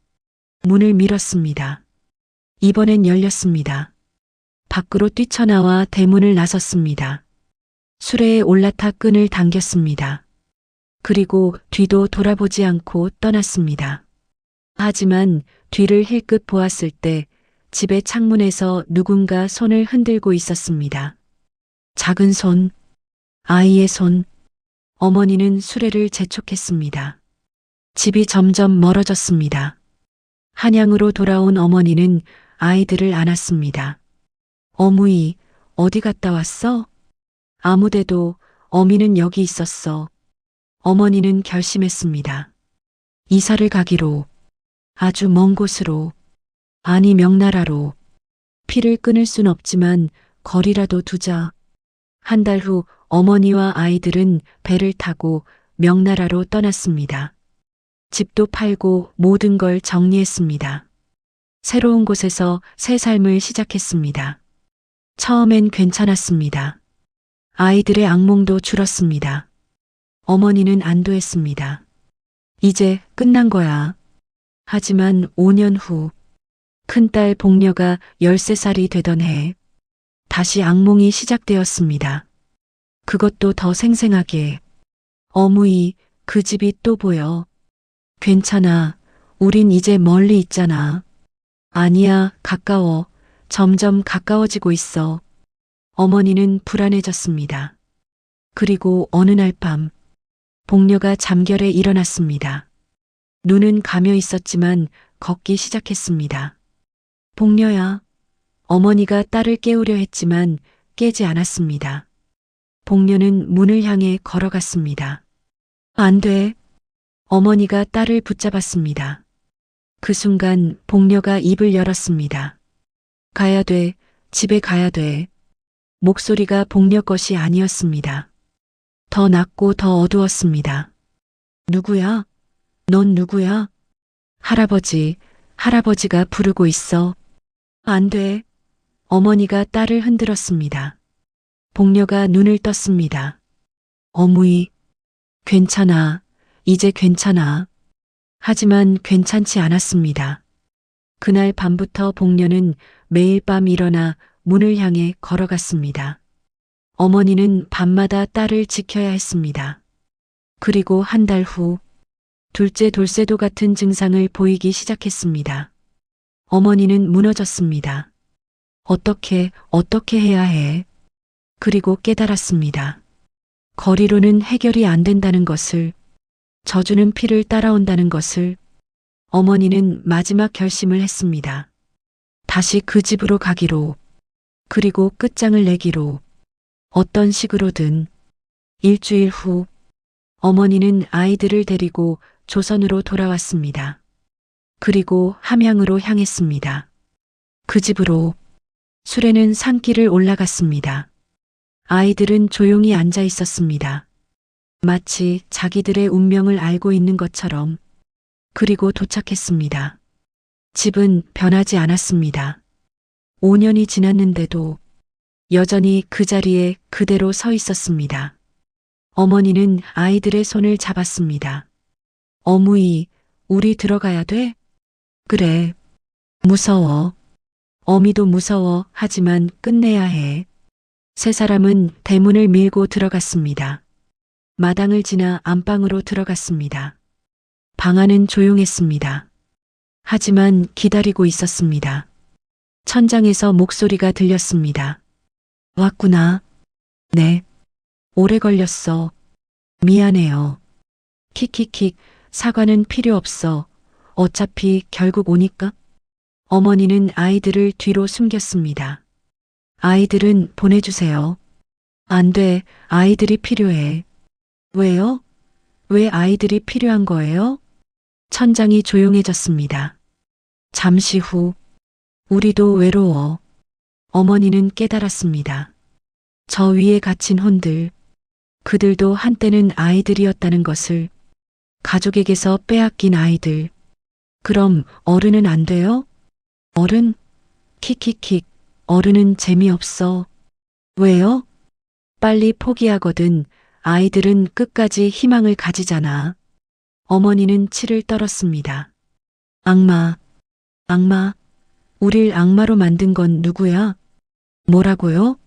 문을 밀었습니다. 이번엔 열렸습니다. 밖으로 뛰쳐나와 대문을 나섰습니다. 수레에 올라타 끈을 당겼습니다. 그리고 뒤도 돌아보지 않고 떠났습니다. 하지만 뒤를 힐끗 보았을 때 집의 창문에서 누군가 손을 흔들고 있었습니다. 작은 손, 아이의 손. 어머니는 수레를 재촉했습니다. 집이 점점 멀어졌습니다. 한양으로 돌아온 어머니는 아이들을 안았습니다. 어무이, 어디 갔다 왔어? 아무데도. 어미는 여기 있었어. 어머니는 결심했습니다. 이사를 가기로. 아주 먼 곳으로. 아니, 명나라로. 피를 끊을 순 없지만 거리라도 두자. 한 달 후 어머니와 아이들은 배를 타고 명나라로 떠났습니다. 집도 팔고 모든 걸 정리했습니다. 새로운 곳에서 새 삶을 시작했습니다. 처음엔 괜찮았습니다. 아이들의 악몽도 줄었습니다. 어머니는 안도했습니다. 이제 끝난 거야. 하지만 5년 후, 큰딸 복녀가 13살이 되던 해, 다시 악몽이 시작되었습니다. 그것도 더 생생하게. 어무이, 그 집이 또 보여. 괜찮아. 우린 이제 멀리 있잖아. 아니야, 가까워. 점점 가까워지고 있어. 어머니는 불안해졌습니다. 그리고 어느 날 밤, 복녀가 잠결에 일어났습니다. 눈은 감여 있었지만 걷기 시작했습니다. 복녀야. 어머니가 딸을 깨우려 했지만 깨지 않았습니다. 복녀는 문을 향해 걸어갔습니다. 안 돼. 어머니가 딸을 붙잡았습니다. 그 순간 복녀가 입을 열었습니다. 가야 돼. 집에 가야 돼. 목소리가 복녀 것이 아니었습니다. 더 낮고 더 어두웠습니다. 누구야? 넌 누구야? 할아버지, 할아버지가 부르고 있어. 안 돼. 어머니가 딸을 흔들었습니다. 복녀가 눈을 떴습니다. 어머니, 괜찮아. 이제 괜찮아. 하지만 괜찮지 않았습니다. 그날 밤부터 복녀는 매일 밤 일어나 문을 향해 걸어갔습니다. 어머니는 밤마다 딸을 지켜야 했습니다. 그리고 한 달 후, 둘째 돌쇠도 같은 증상을 보이기 시작했습니다. 어머니는 무너졌습니다. 어떻게 해야 해? 그리고 깨달았습니다. 거리로는 해결이 안 된다는 것을, 져주는 피를 따라온다는 것을. 어머니는 마지막 결심을 했습니다. 다시 그 집으로 가기로, 그리고 끝장을 내기로. 어떤 식으로든. 일주일 후, 어머니는 아이들을 데리고 조선으로 돌아왔습니다. 그리고 함양으로 향했습니다. 그 집으로. 수레는 산길을 올라갔습니다. 아이들은 조용히 앉아 있었습니다. 마치 자기들의 운명을 알고 있는 것처럼. 그리고 도착했습니다. 집은 변하지 않았습니다. 5년이 지났는데도 여전히 그 자리에 그대로 서 있었습니다. 어머니는 아이들의 손을 잡았습니다. 어무이, 우리 들어가야 돼? 그래. 무서워. 어미도 무서워. 하지만 끝내야 해. 세 사람은 대문을 밀고 들어갔습니다. 마당을 지나 안방으로 들어갔습니다. 방 안은 조용했습니다. 하지만 기다리고 있었습니다. 천장에서 목소리가 들렸습니다. 왔구나. 네. 오래 걸렸어. 미안해요. 킥킥킥. 사과는 필요 없어. 어차피 결국 오니까. 어머니는 아이들을 뒤로 숨겼습니다. 아이들은 보내주세요. 안 돼. 아이들이 필요해. 왜요? 왜 아이들이 필요한 거예요? 천장이 조용해졌습니다. 잠시 후, 우리도 외로워. 어머니는 깨달았습니다. 저 위에 갇힌 혼들, 그들도 한때는 아이들이었다는 것을. 가족에게서 빼앗긴 아이들. 그럼 어른은 안 돼요? 어른? 킥킥킥. 어른은 재미없어. 왜요? 빨리 포기하거든. 아이들은 끝까지 희망을 가지잖아. 어머니는 치를 떨었습니다. 악마, 악마. 우릴 악마로 만든 건 누구야? 뭐라고요?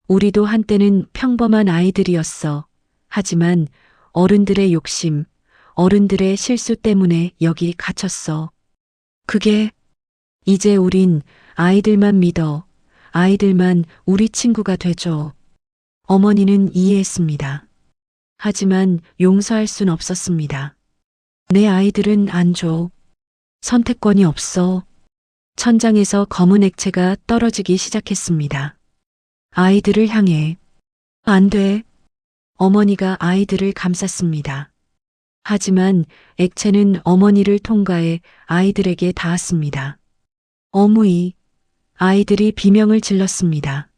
우리도 한때는 평범한 아이들이었어. 하지만 어른들의 욕심, 어른들의 실수 때문에 여기 갇혔어. 그게 이제 우린 아이들만 믿어. 아이들만 우리 친구가 되죠. 어머니는 이해했습니다. 하지만 용서할 순 없었습니다. 내 아이들은 안 줘. 선택권이 없어. 천장에서 검은 액체가 떨어지기 시작했습니다. 아이들을 향해. 안 돼. 어머니가 아이들을 감쌌습니다. 하지만 액체는 어머니를 통과해 아이들에게 닿았습니다. 어무이. 아이들이 비명을 질렀습니다.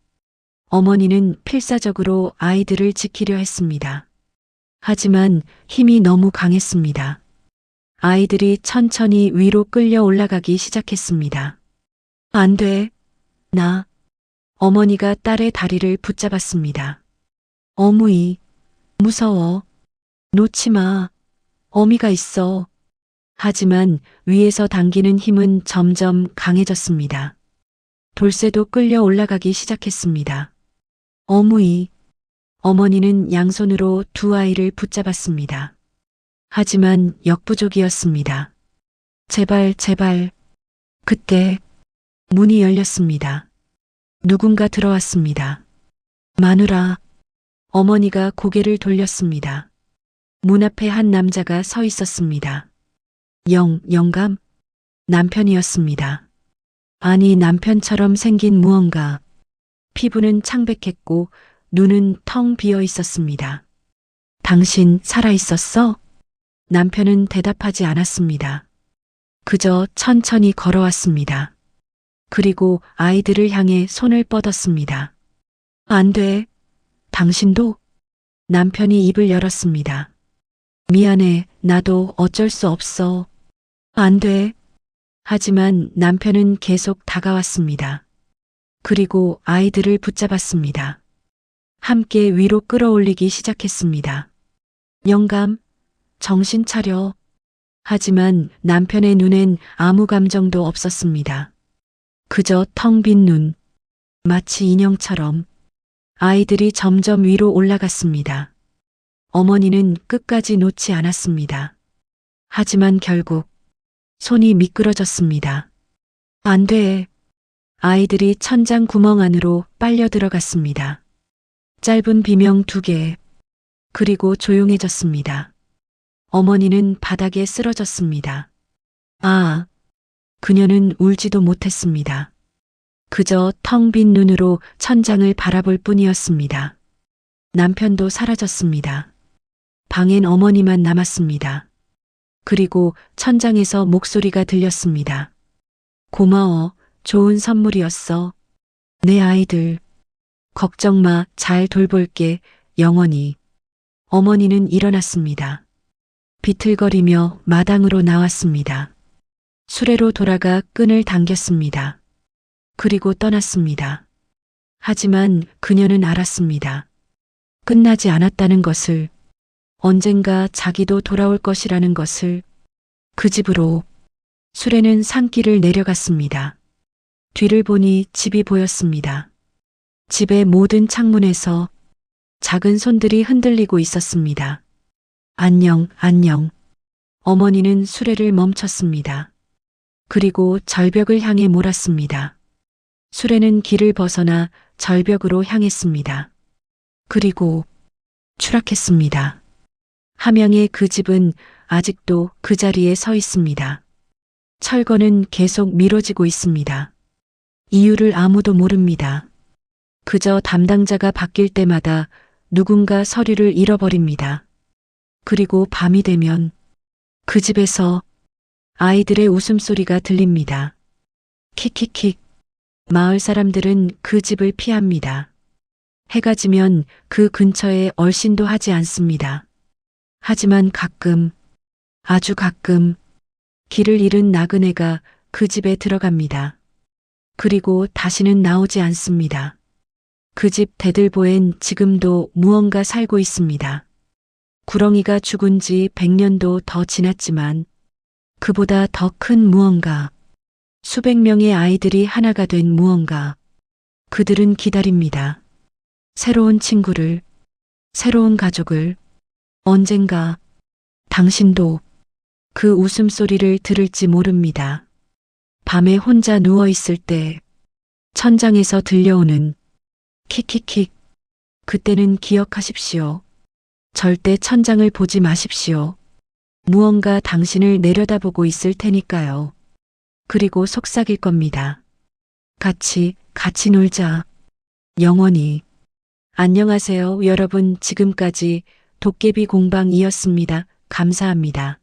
어머니는 필사적으로 아이들을 지키려 했습니다. 하지만 힘이 너무 강했습니다. 아이들이 천천히 위로 끌려 올라가기 시작했습니다. 안 돼. 나. 어머니가 딸의 다리를 붙잡았습니다. 어무이. 무서워. 놓지 마. 어미가 있어. 하지만 위에서 당기는 힘은 점점 강해졌습니다. 돌쇠도 끌려 올라가기 시작했습니다. 어무이. 어머니는 양손으로 두 아이를 붙잡았습니다. 하지만 역부족이었습니다. 제발, 제발. 그때 문이 열렸습니다. 누군가 들어왔습니다. 마누라. 어머니가 고개를 돌렸습니다. 문 앞에 한 남자가 서 있었습니다. 영감? 남편이었습니다. 아니, 남편처럼 생긴 무언가. 피부는 창백했고 눈은 텅 비어 있었습니다. 당신 살아 있었어? 남편은 대답하지 않았습니다. 그저 천천히 걸어왔습니다. 그리고 아이들을 향해 손을 뻗었습니다. 안 돼. 당신도? 남편이 입을 열었습니다. 미안해. 나도 어쩔 수 없어. 안 돼. 하지만 남편은 계속 다가왔습니다. 그리고 아이들을 붙잡았습니다. 함께 위로 끌어올리기 시작했습니다. 영감, 정신 차려. 하지만 남편의 눈엔 아무 감정도 없었습니다. 그저 텅 빈 눈, 마치 인형처럼. 아이들이 점점 위로 올라갔습니다. 어머니는 끝까지 놓지 않았습니다. 하지만 결국 손이 미끄러졌습니다. 안 돼. 아이들이 천장 구멍 안으로 빨려 들어갔습니다. 짧은 비명 2개. 그리고 조용해졌습니다. 어머니는 바닥에 쓰러졌습니다. 아, 그녀는 울지도 못했습니다. 그저 텅 빈 눈으로 천장을 바라볼 뿐이었습니다. 남편도 사라졌습니다. 방엔 어머니만 남았습니다. 그리고 천장에서 목소리가 들렸습니다. 고마워. 좋은 선물이었어. 내 아이들. 걱정 마. 잘 돌볼게. 영원히. 어머니는 일어났습니다. 비틀거리며 마당으로 나왔습니다. 수레로 돌아가 끈을 당겼습니다. 그리고 떠났습니다. 하지만 그녀는 알았습니다. 끝나지 않았다는 것을, 언젠가 자기도 돌아올 것이라는 것을. 그 집으로 수레는 산길을 내려갔습니다. 뒤를 보니 집이 보였습니다. 집의 모든 창문에서 작은 손들이 흔들리고 있었습니다. 안녕, 안녕. 어머니는 수레를 멈췄습니다. 그리고 절벽을 향해 몰았습니다. 수레는 길을 벗어나 절벽으로 향했습니다. 그리고 추락했습니다. 함양의 그 집은 아직도 그 자리에 서 있습니다. 철거는 계속 미뤄지고 있습니다. 이유를 아무도 모릅니다. 그저 담당자가 바뀔 때마다 누군가 서류를 잃어버립니다. 그리고 밤이 되면 그 집에서 아이들의 웃음소리가 들립니다. 킥킥킥. 마을 사람들은 그 집을 피합니다. 해가 지면 그 근처에 얼씬도 하지 않습니다. 하지만 가끔, 아주 가끔 길을 잃은 나그네가 그 집에 들어갑니다. 그리고 다시는 나오지 않습니다. 그 집 대들보엔 지금도 무언가 살고 있습니다. 구렁이가 죽은 지 100년도 더 지났지만 그보다 더 큰 무언가, 수백 명의 아이들이 하나가 된 무언가. 그들은 기다립니다. 새로운 친구를, 새로운 가족을. 언젠가 당신도 그 웃음소리를 들을지 모릅니다. 밤에 혼자 누워 있을 때 천장에서 들려오는 킥킥킥. 그때는 기억하십시오. 절대 천장을 보지 마십시오. 무언가 당신을 내려다보고 있을 테니까요. 그리고 속삭일 겁니다. 같이 놀자. 영원히. 안녕하세요, 여러분. 지금까지 도깨비 공방이었습니다. 감사합니다.